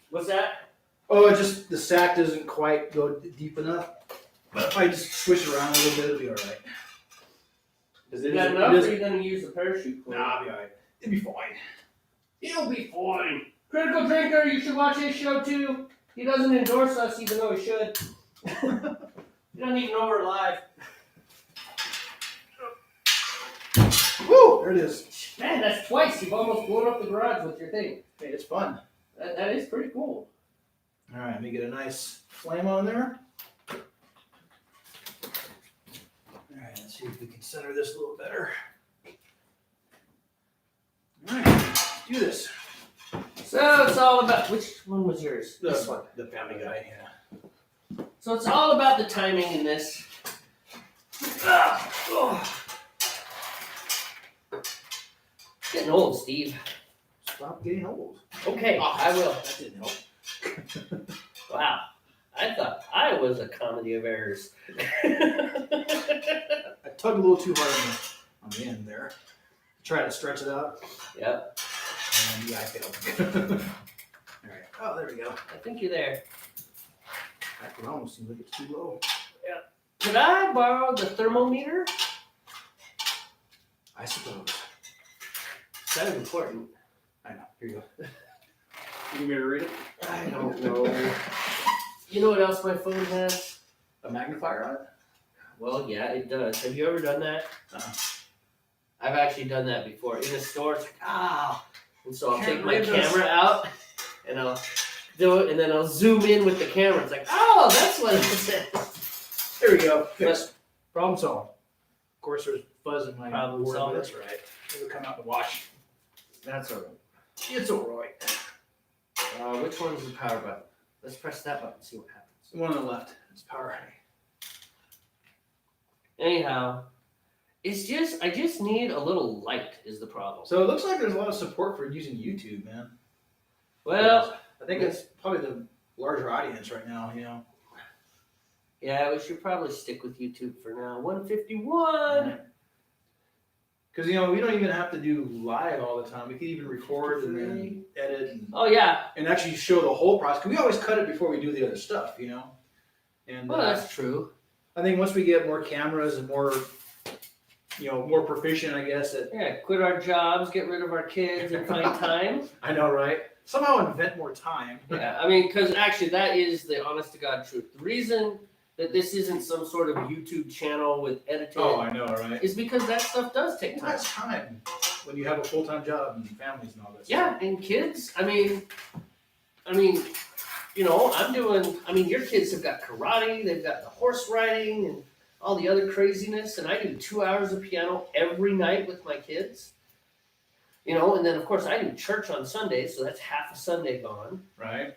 What's that? Oh, it's just the sack doesn't quite go deep enough. But if I just switch it around a little bit, it'll be all right. You got enough, or are you going to use the parachute cord? Nah, I'll be all right. It'll be fine. It'll be fine. Critical Drinker, you should watch his show too. He doesn't endorse us, even though he should. You don't even know we're live. Woo! There it is. Man, that's twice. You've almost blown up the garage with your thing. Hey, it's fun. That is pretty cool. All right, let me get a nice flame on there. All right, let's see if we can center this a little better. All right, let's do this. So it's all about, which one was yours? This one. The Family Guy, yeah. So it's all about the timing in this. Getting old, Steve. Stop getting old. Okay, I will. That didn't help. Wow. I thought I was a comedy of errors. I tugged a little too hard on the end there. Try to stretch it out. Yep. And yeah, I failed. All right. Oh, there we go. I think you're there. That one almost seems like it's too low. Could I borrow the thermometer? I suppose. That is important. I know. Here you go. You need me to read it? I don't know. You know what else my phone has? A magnifier on it? Well, yeah, it does. Have you ever done that? I've actually done that before. In the store, it's like, And so I'll take my camera out, and I'll do it, and then I'll zoom in with the camera. It's like, that's what it says. There we go. Fixed. Problem solved. Of course, there's fuzz in my Problem board, but solved. that's right. It'll come out in the wash. That's all right. It's all right. Which one's the power button? Let's press that button and see what happens. The one on the left. It's power. Anyhow, I just need a little light is the problem. So it looks like there's a lot of support for using YouTube, man. Well, I think it's probably the larger audience right now, you know. yeah, we should probably stick with YouTube for now. 151. Because, you know, we don't even have to do live all the time. We can even record and then edit Oh, yeah. and actually show the whole process. Because we always cut it before we do the other stuff, you know. And Well, that's true. I think once we get more cameras and more, you know, more proficient, I guess. Yeah, quit our jobs, get rid of our kids, and find time. I know, right? Somehow invent more time. Yeah, I mean, because actually that is the honest to God truth. The reason that this isn't some sort of YouTube channel with edited. Oh, I know, right? Is because that stuff does take Well, time. that's time when you have a full-time job and families and all that. Yeah, and kids. I mean, you know, I'm doing. I mean, your kids have got karate. They've got the horse riding and all the other craziness. And I do 2 hours of piano every night with my kids. You know, and then of course I do church on Sundays, so that's half a Sunday gone. Right.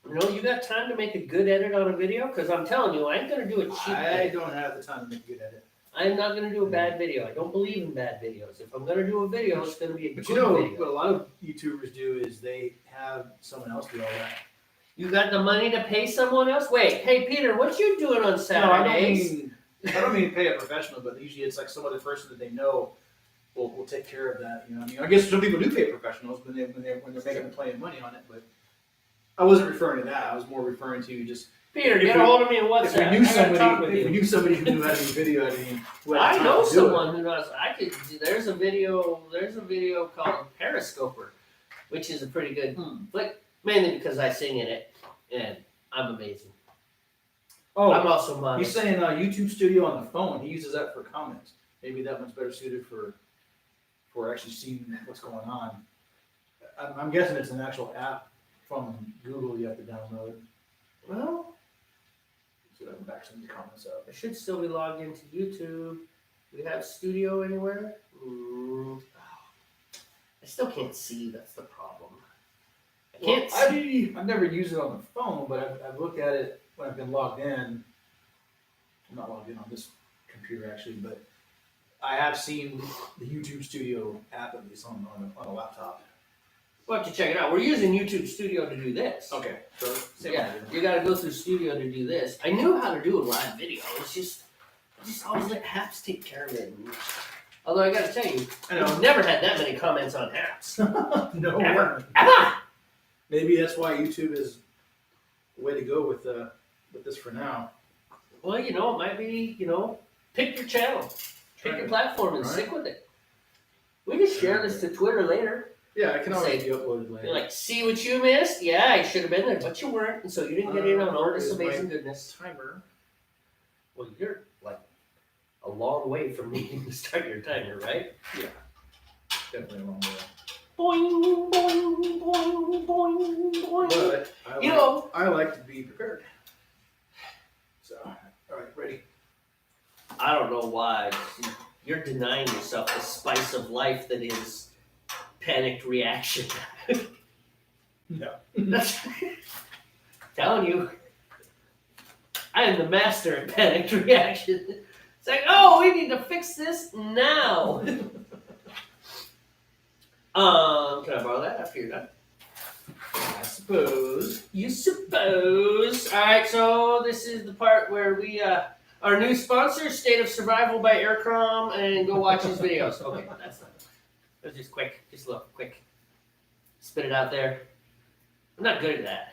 You know, you got time to make a good edit on a video? Because I'm telling you, I ain't gonna do a cheap I edit. don't have the time to make a good edit. I'm not gonna do a bad video. I don't believe in bad videos. If I'm gonna do a video, it's gonna be a But good you know video. what a lot of YouTubers do is they have someone else do all that. You got the money to pay someone else? Wait, hey Peter, what you doing on Saturdays? I don't mean to pay a professional, but usually it's like some other person that they know will take care of that. You know, what I mean, I guess some people do pay professionals when they're making plenty of money on it, but I wasn't referring to that. I was more referring to just Peter, get a hold of me on if WhatsApp. we knew somebody who knew how to do video editing. Who had I time know to do someone who knows. There's a video called Periscoper, which is a pretty good flick, mainly because I sing in it, and I'm amazing. Oh, I'm also modest. he's saying YouTube Studio on the phone. He uses that for comments. Maybe that one's better suited for actually seeing what's going on. I'm guessing it's an actual app from Google you have to download. Well, So I'm back some of the comments up. I should still be logged into YouTube. Do we have Studio anywhere? I still can't see. That's the problem. I can't see. I've never used it on the phone, but I've looked at it when I've been logged in. I'm not logged in on this computer actually, but I have seen the YouTube Studio app at least on a laptop. We'll have to check it out. We're using YouTube Studio to do this. Okay, so same Yeah, idea. you got to go through Studio to do this. I knew how to do a live video. It's just I just always let Haps take care of it. Although I got to tell you, I've never had that many comments on Haps. No, Ever. maybe that's why YouTube is the way to go with this for now. Well, you know, it might be, you know, pick your channel, pick your platform, and stick with it. We can share this to Twitter later. Yeah, I can always be uploaded later. You're like, see what you missed? Yeah, I should have been there, but you weren't, and so you didn't get in on all this amazing goodness. Timer. Well, you're like a long way from needing to start your timer, right? Yeah, definitely a long way. Boing, boing, boing, boing, boing. But I like to be prepared. So, all right, ready. I don't know why you're denying yourself the spice of life that is panicked reaction. No. Telling you, I am the master of panicked reaction. It's like, oh, we need to fix this now. Can I borrow that after you're done? I suppose. You suppose. All right, so this is the part where we, our new sponsor, State of Survival by Aircrom, and go watch his videos. Okay, that's not. That was just quick, just a little quick. Spit it out there. I'm not good at that.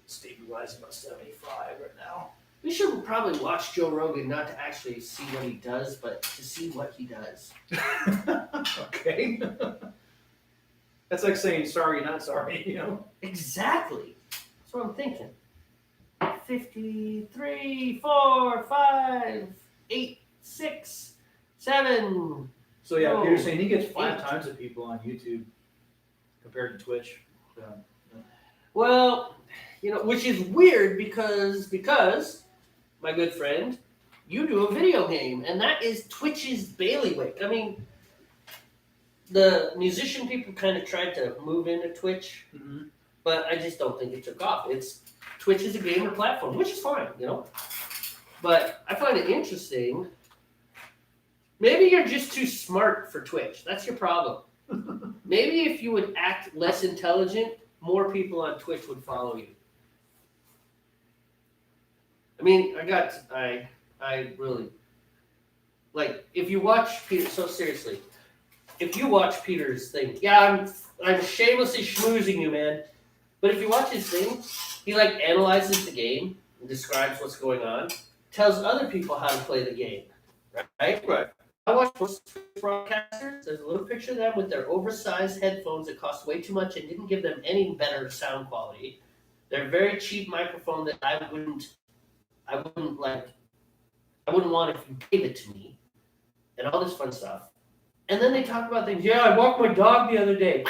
Stabilizing about 75 right now. We should probably watch Joe Rogan, not to actually see what he does, but to see what he does. Okay. That's like saying sorry, not sorry, you know? Exactly. That's what I'm thinking. 53, 4, 5, 8, 6, 7. So yeah, Oh, Peter's saying he gets 5 8. times the people on YouTube compared to Twitch. So, Well, you know, which is weird because my good friend, you do a video game, and that is Twitch's bailiwick. I mean, the musician people kind of tried to move into Twitch, but I just don't think it took off. Twitch is a gamer platform, which is fine, you know. But I find it interesting. Maybe you're just too smart for Twitch. That's your problem. Maybe if you would act less intelligent, more people on Twitch would follow you. I mean, I really, like, if you watch Peter, so seriously, if you watch Peter's thing, yeah, I'm shamelessly schmoozing you, man, but if you watch his thing, he, like, analyzes the game and describes what's going on, tells other people how to play the game, right? Right. I watch most broadcasters, there's a little picture of them with their oversized headphones that cost way too much and didn't give them any better sound quality. They're very cheap microphone that I wouldn't want if you gave it to me, and all this fun stuff. And then they talk about things. Yeah, I walked my dog the other day.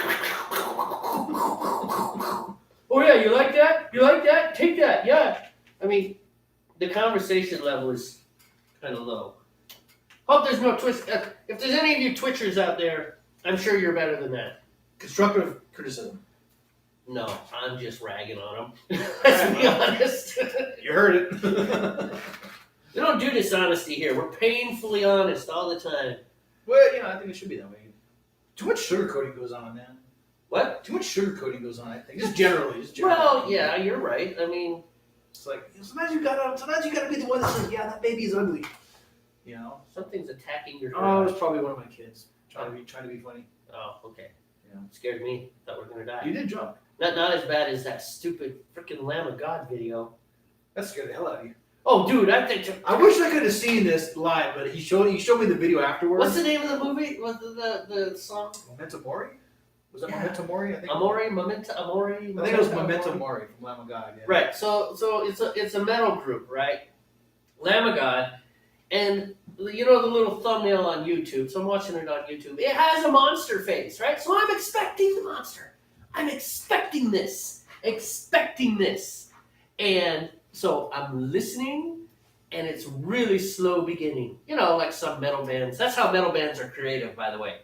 Oh yeah, you like that? You like that? Take that. Yeah. I mean, the conversation level is kind of low. Hope there's no twist. If there's any of you Twitchers out there, I'm sure you're better than that. Constructive criticism. No, I'm just ragging on them. Let's be honest. You heard it. We don't do dishonesty here. We're painfully honest all the time. Well, I think it should be that way. Too much sugarcoating goes on, man. What? Too much sugarcoating goes on, I think. Just generally. Well, yeah, you're right. I mean, it's like sometimes you gotta be the one that says, "Yeah, that baby is ugly." Something's attacking your. Oh, it was probably one of my kids trying to be funny. Oh, okay. Yeah. Scared me. Thought we were gonna die. You did jump. Not as bad as that stupid freaking Lamb of God video. That scared the hell out of you. Oh, dude, I wish I could have seen this live, but he showed me the video afterwards. What's the name of the movie? What's the song? Memento Mori? Was that Memento Mori? I think. Memento Mori. I think it was Memento Mori from Lamb of God. Yeah. Right. So it's a metal group, right? Lamb of God, and the little thumbnail on YouTube. So I'm watching it on YouTube. It has a monster face, right? So I'm expecting the monster. I'm expecting this, and so I'm listening, and it's really slow beginning. Like some metal bands. That's how metal bands are creative, by the way.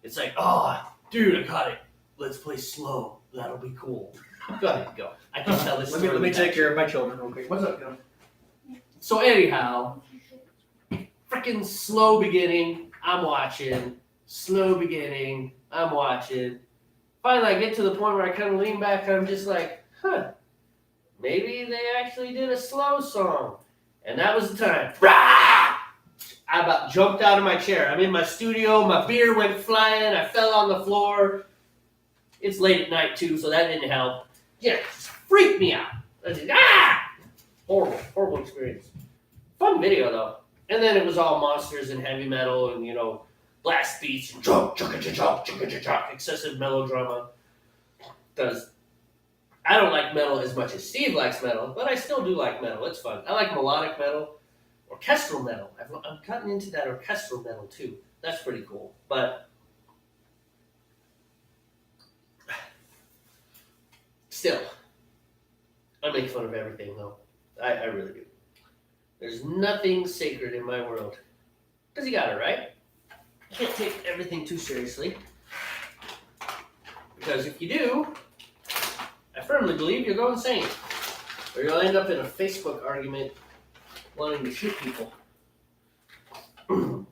It's like, oh, dude, I got it. Let's play slow. That'll be cool. Go ahead, go. I can tell this story. Let me take care of my children real quick. What's up, So anyhow, freaking slow beginning. I'm watching. Slow beginning. I'm watching. Finally, I get to the point where I kind of lean back, and I'm just like, maybe they actually did a slow song. And that was the time. Rah! I about jumped out of my chair. I'm in my studio. My beer went flying. I fell on the floor. It's late at night, too, so that didn't help. Yeah, it just freaked me out. I was like, horrible experience. Fun video, though. And then it was all monsters and heavy metal and, blast beats and excessive melodrama. Because I don't like metal as much as Steve likes metal, but I still do like metal. It's fun. I like melodic metal, orchestral metal. I've gotten into that orchestral metal too. That's pretty cool. But still, I make fun of everything though. I really do. There's nothing sacred in my world. Because you got it, right? You can't take everything too seriously. Because if you do, I firmly believe you'll go insane. Or you'll end up in a Facebook argument wanting to shoot people. And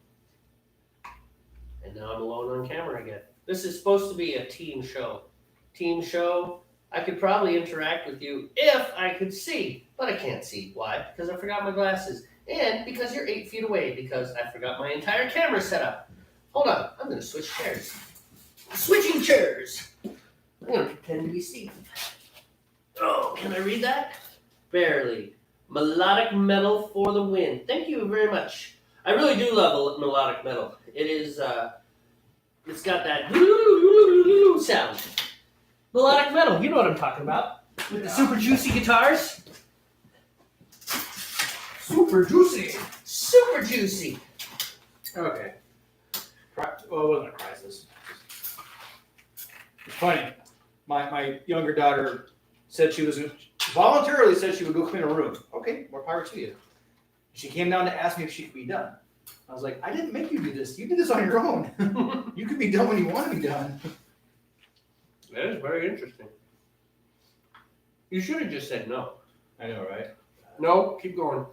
now I'm alone on camera again. This is supposed to be a team show. I could probably interact with you if I could see, but I can't see. Why? Because I forgot my glasses. And because you're 8 feet away, because I forgot my entire camera setup. Hold on, I'm going to switch chairs. Switching chairs. I'm going to pretend to be Steve. Oh, can I read that? Barely. Melodic metal for the win. Thank you very much. I really do love melodic metal. It is, it's got that sound. Melodic metal, you know what I'm talking about. With the super juicy guitars. Super juicy. Super juicy. Okay. Well, it wasn't a crisis. It's funny. My younger daughter said voluntarily said she would go clean a room. Okay, more power to you. She came down to ask me if she could be done. I was like, I didn't make you do this. You did this on your own. You can be done when you want to be done. That is very interesting. You should have just said no. I know, right? No, keep going.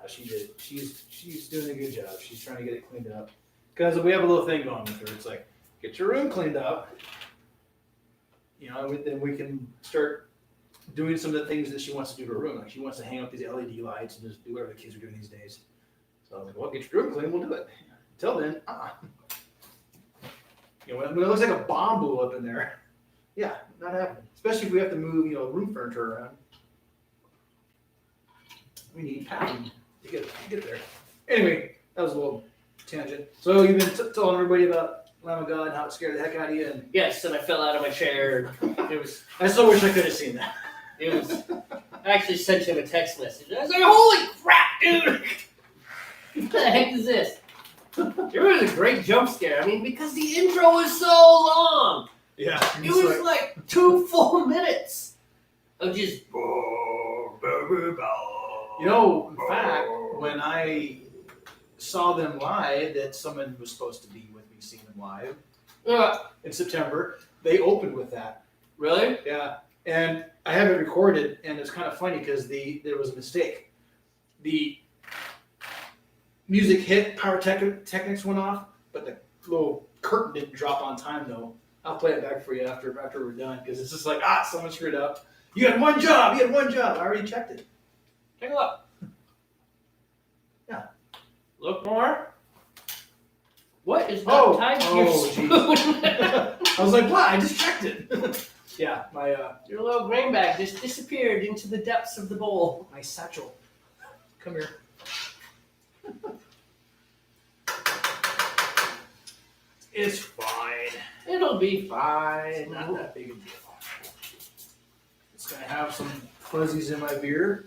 She did. She's doing a good job. She's trying to get it cleaned up. Because we have a little thing going with her. It's like, get your room cleaned up. Then we can start doing some of the things that she wants to do to her room. Like she wants to hang up these LED lights and just do whatever the kids are doing these days. So I was like, well, get your room clean, we'll do it. Until then, when it looks like a bomb blew up in there, yeah, not happening. Especially if we have to move, room furniture around. We need time to get there. Anyway, that was a little tangent. So you've been telling everybody about Lamb of God, how it scared the heck out of you. And Yes, and I fell out of my chair. It was. I still wish I could have seen that. It was. I actually sent him a text message. I was like, "Holy crap, dude! What the heck is this?" It was a great jump scare. I mean, because the intro was so long. Yeah. It was like 2 full minutes of just. You know, in fact, when I saw them live, that someone was supposed to be with me seeing them live in September, they opened with that. Really? Yeah. And I have it recorded, and it's kind of funny because there was a mistake. The music hit, pyrotechnics went off, but the little curtain didn't drop on time, though. I'll play it back for you after we're done, because it's just like, someone screwed up. You had one job. I already checked it. Take a look. Yeah. Look more. What is that tied to your spoon? I was like, what? I just checked it. Yeah, my your little grain bag just disappeared into the depths of the bowl. My satchel. Come here. It's fine. It'll be fine. Not that big a deal. It's gonna have some fuzzies in my beer.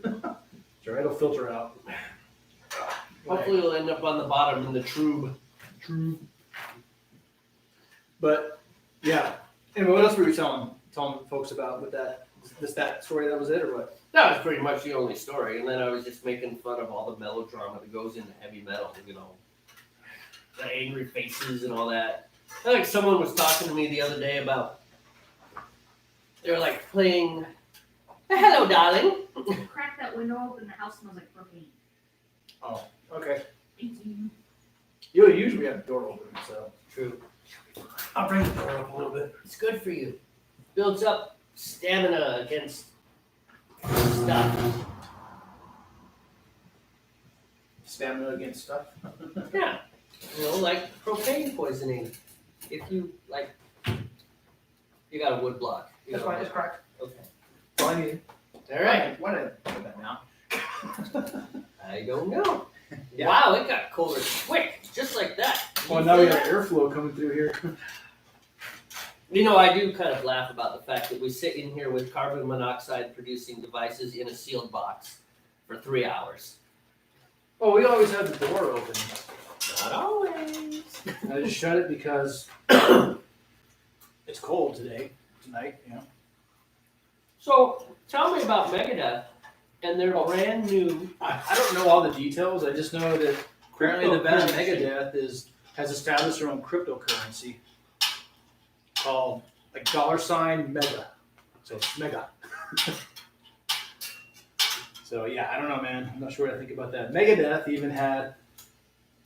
Sure, it'll filter out. Hopefully it'll end up on the bottom in the tube. But yeah. Anyway, what else were we telling folks about with that? That story, that was it, or what? That was pretty much the only story, and then I was just making fun of all the melodrama that goes into heavy metal, you know. The angry faces and all that. I think someone was talking to me the other day about, they were like playing, "Hello, darling." Crack that window open, the house smells like propane. Oh, okay. Thank you. You usually have the door open, so. True. I'll bring the door up a little bit. It's good for you. Builds up stamina against stuff. Stamina against stuff? Yeah. You know, like propane poisoning. If you, like, you got a wood block. You That's know, fine, it's cracked. Okay. That's all I need. All right. Why did I put that now? I don't know. Yeah. Wow, it got colder quick, just like that. Well, now we have airflow coming through here. You know, I do kind of laugh about the fact that we sit in here with carbon monoxide producing devices in a sealed box for 3 hours. Oh, we always have the door open. Not always. I just shut it because it's cold tonight, you know. So, tell me about Megadeth and their brand new. I don't know all the details. I just know that apparently the band Megadeth has established their own cryptocurrency called like $Mega. So it's Mega. So yeah, I don't know, man. I'm not sure what I think about that. Megadeth even had.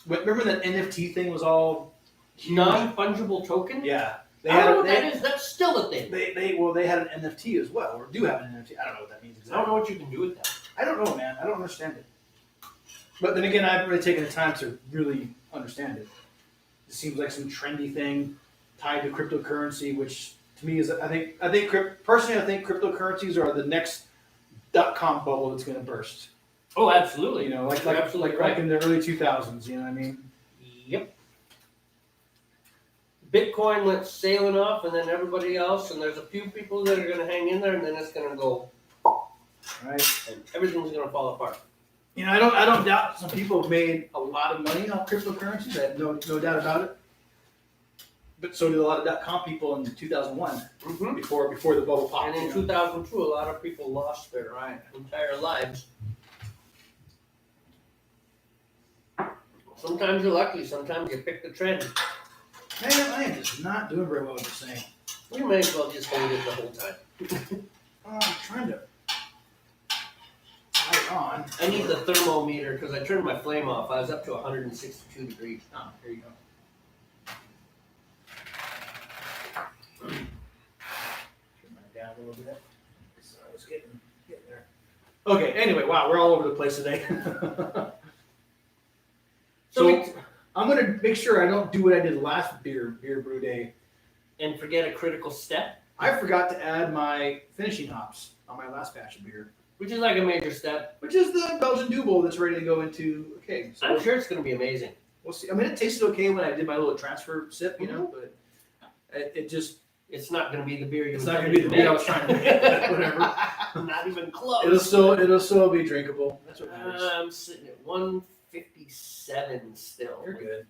Remember that NFT thing was all huge? Non-fungible token? Yeah. I don't know what that is. That's still a thing. They had an NFT as well, or do have an NFT. I don't know what that means exactly. I don't know what you can do with that. I don't know, man. I don't understand it. But then again, I haven't really taken the time to really understand it. It seems like some trendy thing tied to cryptocurrency, which to me is, personally, I think cryptocurrencies are the next .com bubble that's going to burst. Oh, absolutely. You know, like absolutely back in the early 2000s. You know what I mean? Yep. Bitcoin went sailing off, and then everybody else, and there's a few people that are going to hang in there, and then it's going to go, Right. and everything's going to fall apart. You know, I don't doubt some people have made a lot of money off cryptocurrencies. I have no doubt about it. But so did a lot of .com people in 2001, Mm-hmm. before the bubble popped. And in 2002, a lot of people lost their entire lives. Sometimes you're lucky, sometimes you pick the trend. Man, I am just not doing very well with this thing. You may as well just hold it the whole time. I'm trying to light it on. I need the thermometer because I turned my flame off. I was up to 162 degrees. Oh, here you go. Turn that down a little bit. So I was getting there. Okay, anyway, wow, we're all over the place today. So I'm going to make sure I don't do what I did last beer brew day. And forget a critical step, I forgot to add my finishing hops on my last batch of beer, which is like a major step. which is the Belgian Double that's ready to go into a keg. So I'm sure it's going to be amazing. we'll see. I mean, it tasted okay when I did my little transfer sip, you know, but it just. It's not going to be the beer you. It's not going to be the beer I was trying to make. Whatever. Not even close. It'll still be drinkable. That's what matters. I'm sitting at 157 still. You're good.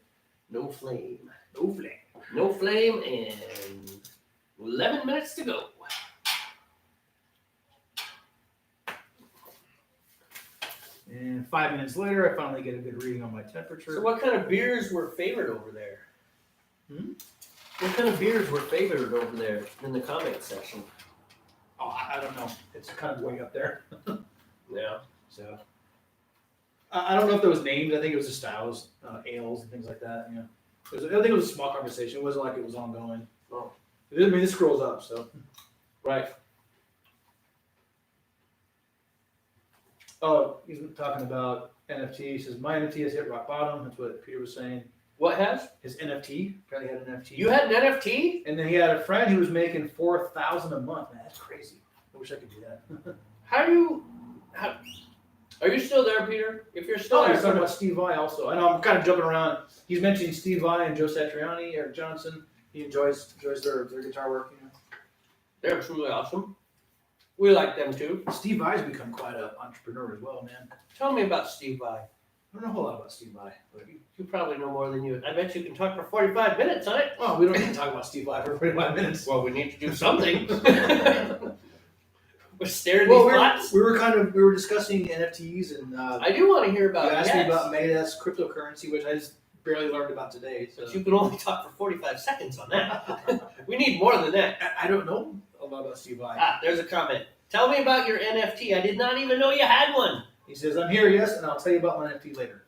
No flame. No flame. No flame, and 11 minutes to go. And 5 minutes later, I finally get a good reading on my temperature. So what kind of beers were favored over there? Hmm? What kind of beers were favored over there in the comment section? Oh, I don't know. It's kind of way up there. Yeah. So I don't know if there was names. I think it was the styles, ales, and things like that. Yeah. I think it was a small conversation. It wasn't like it was ongoing. Oh. I mean, this scrolls up, so. Right. Oh, he's talking about NFT. He says, my NFT has hit rock bottom. That's what Peter was saying. What has? His NFT. Apparently had an NFT. You had an NFT? And then he had a friend who was making $4,000 a month. Man, that's crazy. I wish I could do that. Are you still there, Peter? If you're still Oh, there, he's talking about Steve Vai also. I know I'm kind of jumping around. He's mentioning Steve Vai and Joe Satriani, Eric Johnson. He enjoys their guitar work. You know. they're truly awesome. We like them too. Steve Vai's become quite an entrepreneur as well, man. Tell me about Steve Vai. I don't know a whole lot about Steve Vai. But You probably know more than you. I bet you can talk for 45 minutes on it. well, we don't need to talk about Steve Vai for 45 minutes. Well, we need to do something. We're staring Well, these thoughts. we were discussing NFTs and I do want to hear about you asked me yes, about Meta's cryptocurrency, which I just barely learned about today. So but you can only talk for 45 seconds on that. We need more than that. I don't know a lot about Steve Vai. There's a comment. Tell me about your NFT. I did not even know you had one. He says, I'm here, yes, and I'll tell you about my NFT later.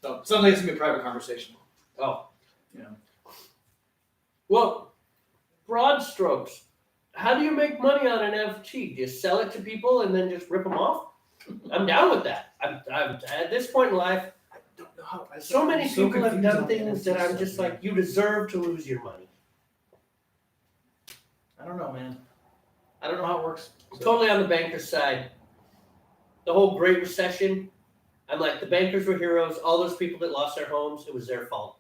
So someday it's going to be a private conversation. Oh. You know. Well, broad strokes. How do you make money on an NFT? Do you sell it to people and then just rip them off? I'm down with that. I'm at this point in life, I don't know how. so many I'm so people have confused done on the things NFT that I'm stuff, just man. like, you deserve to lose your money. I don't know, man. I don't know how it works. So- Totally on the banker's side. The whole Great Recession, I'm like, the bankers were heroes. All those people that lost their homes, it was their fault.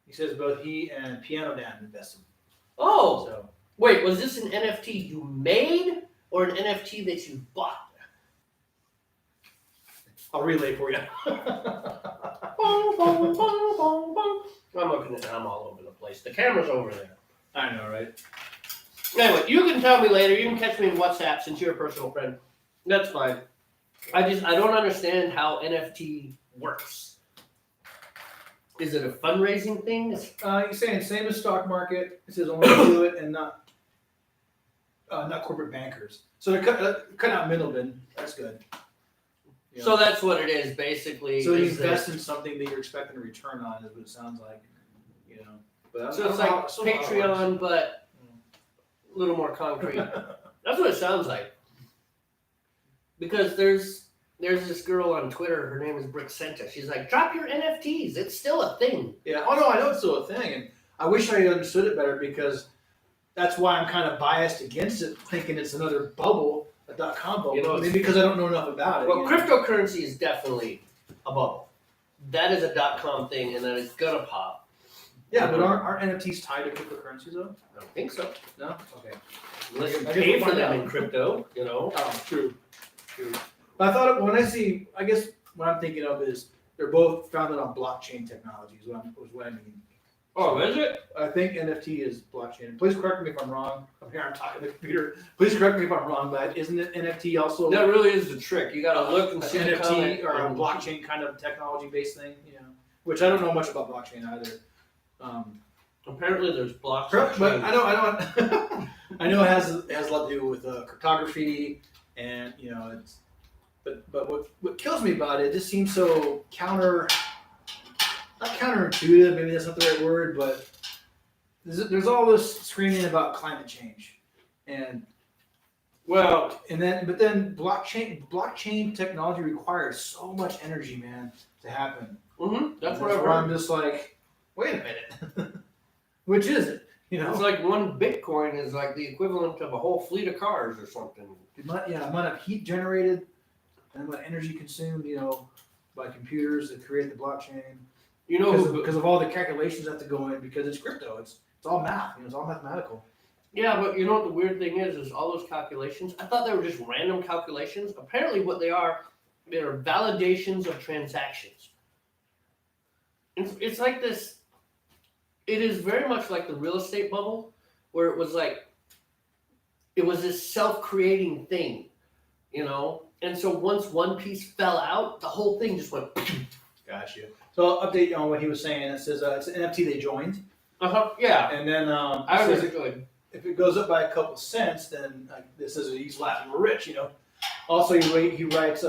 He says both he and Piano Dan invested. Oh, So wait, was this an NFT you made or an NFT that you bought? I'll relay for you. I'm looking at it. I'm all over the place. The camera's over there. I know, right? Anyway, you can tell me later. You can catch me in WhatsApp since you're a personal friend. That's fine. I don't understand how NFT works. Is it a fundraising thing? He's saying same as stock market. It says only do it and not corporate bankers. So to cut out middlemen. That's good. You know? So that's what it is, basically. So you is invest in something that you're expecting a return on, is what it sounds like. You know, but So it's like Patreon, but a little more concrete. That's what it sounds like. Because there's this girl on Twitter. Her name is Brixenta. She's like, drop your NFTs. It's still a thing. Yeah. Oh no, I know it's still a thing, and I wish I understood it better because that's why I'm kind of biased against it, thinking it's another bubble, a .com bubble. You know, maybe because I don't know enough about it. Well, you know? cryptocurrency is definitely a bubble. That is a .com thing, and then it's gonna pop. Yeah, but aren't NFTs tied to cryptocurrency though? I don't think so. No. Okay. Unless you I guess pay we'll for find them out. in crypto, you know. Oh, true. But I thought when I see, I guess what I'm thinking of is they're both founded on blockchain technology. Is what I mean. Oh, is it? I think NFT is blockchain. Please correct me if I'm wrong. I'm here. I'm talking to the computer. Please correct me if I'm wrong. But isn't it NFT also That really is the trick. You gotta look and an see the NFT comment or a and- blockchain kind of technology-based thing? You know, which I don't know much about blockchain either. Apparently, there's blocks. But I know I know it has a lot to do with cryptography, and you know it's. But what kills me about it just seems so not counterintuitive. Maybe that's not the right word, but there's all this screaming about climate change, but then blockchain technology requires so much energy, man, to happen. That's what Where I've heard. I'm just like, wait a minute, which is it? You know, It's like one Bitcoin is like the equivalent of a whole fleet of cars or something. amount of heat generated and amount of energy consumed. You know, by computers that create the blockchain. You know, Because of all the calculations that have to go in, because it's crypto. It's all math. It's all mathematical. yeah, but you know what the weird thing is all those calculations. I thought they were just random calculations. Apparently, what they are validations of transactions. It's like this. It is very much like the real estate bubble, where it was this self-creating thing, And so once one piece fell out, the whole thing just went. Gotcha. So I'll update you on what he was saying. It says it's an NFT they joined. Yeah. And then I was good. If it goes up by a couple cents, then this is he's laughing we're rich. Also, he writes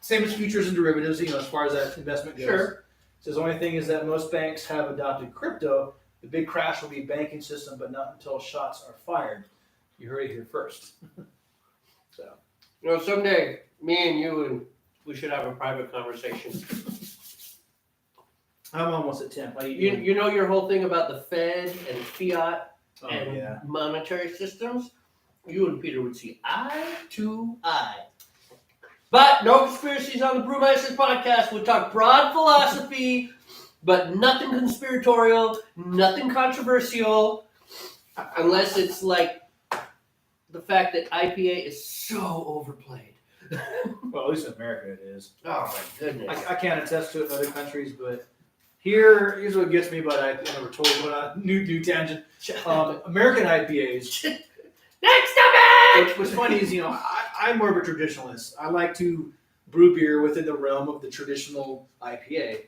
same as futures and derivatives. As far as that investment goes. Sure. Says the only thing is that most banks have adopted crypto. The big crash will be banking system, but not until shots are fired. You heard it here first. So. Someday, me and you, we should have a private conversation. I'm almost at 10. You know your whole thing about the Fed and fiat and yeah. monetary systems? You and Peter would see eye to eye. But no conspiracies on the Brewmeisters podcast. We talk broad philosophy, but nothing conspiratorial, nothing controversial, unless it's like the fact that IPA is so overplayed. Well, at least in America it is. Oh my goodness. I can't attest to it in other countries, but here's what gets me, but I never told you about a new tangent. American IPAs. Next topic! What's funny is, I'm more of a traditionalist. I like to brew beer within the realm of the traditional IPA,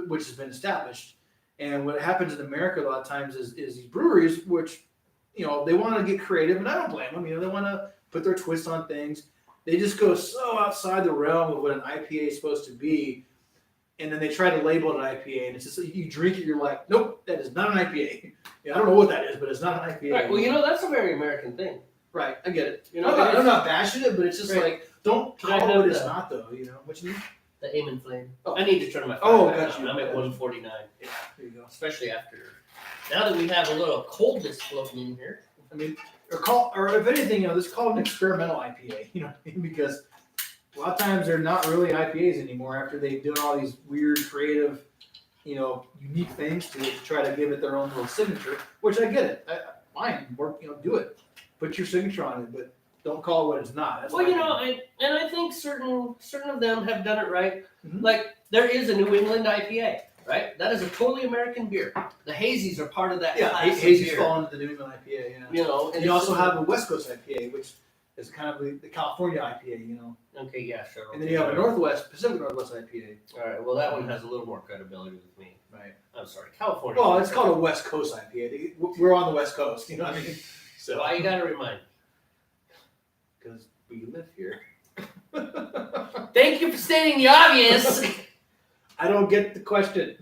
which has been established. And what happens in America a lot of times is these breweries, which, they want to get creative, and I don't blame them. They want to put their twist on things. They just go so outside the realm of what an IPA is supposed to be, and then they try to label it an IPA, and it's just you drink it, you're like, nope, that is not an IPA. I don't know what that is, but it's not an IPA. Right. Well, that's a very American thing. Right, I get it. I'm not bashing it, but it's just like, don't call it what it's not, though. What you need? The aim and flame. Oh. I need to turn my Oh, back got on. you. I'm at 149. Yeah, there you go. Especially now that we have a little coldness floating in here. Or if anything, let's call it an experimental IPA. Because a lot of times they're not really IPAs anymore after they've done all these weird, creative, unique things to try to give it their own little signature. Which I get it. Fine, work. Do it. Put your signature on it, but don't call it what it's not. That's I think certain of them have done it right. Mm-hmm. Like there is a New England IPA, right? That is a totally American beer. The hazies are part of that. Yeah, class hazies of beer. fall into the New England IPA. Yeah. And you also have a West Coast IPA, which is kind of the California IPA. Okay, yeah, sure. And then you have a Pacific Northwest IPA. All right, well that one has a little more credibility with me. Right. I'm sorry, California. Well, it's called a West Coast IPA. We're on the West Coast. You know what I mean? So why you gotta remind? Because we live here. Thank you for stating the obvious. I don't get the question.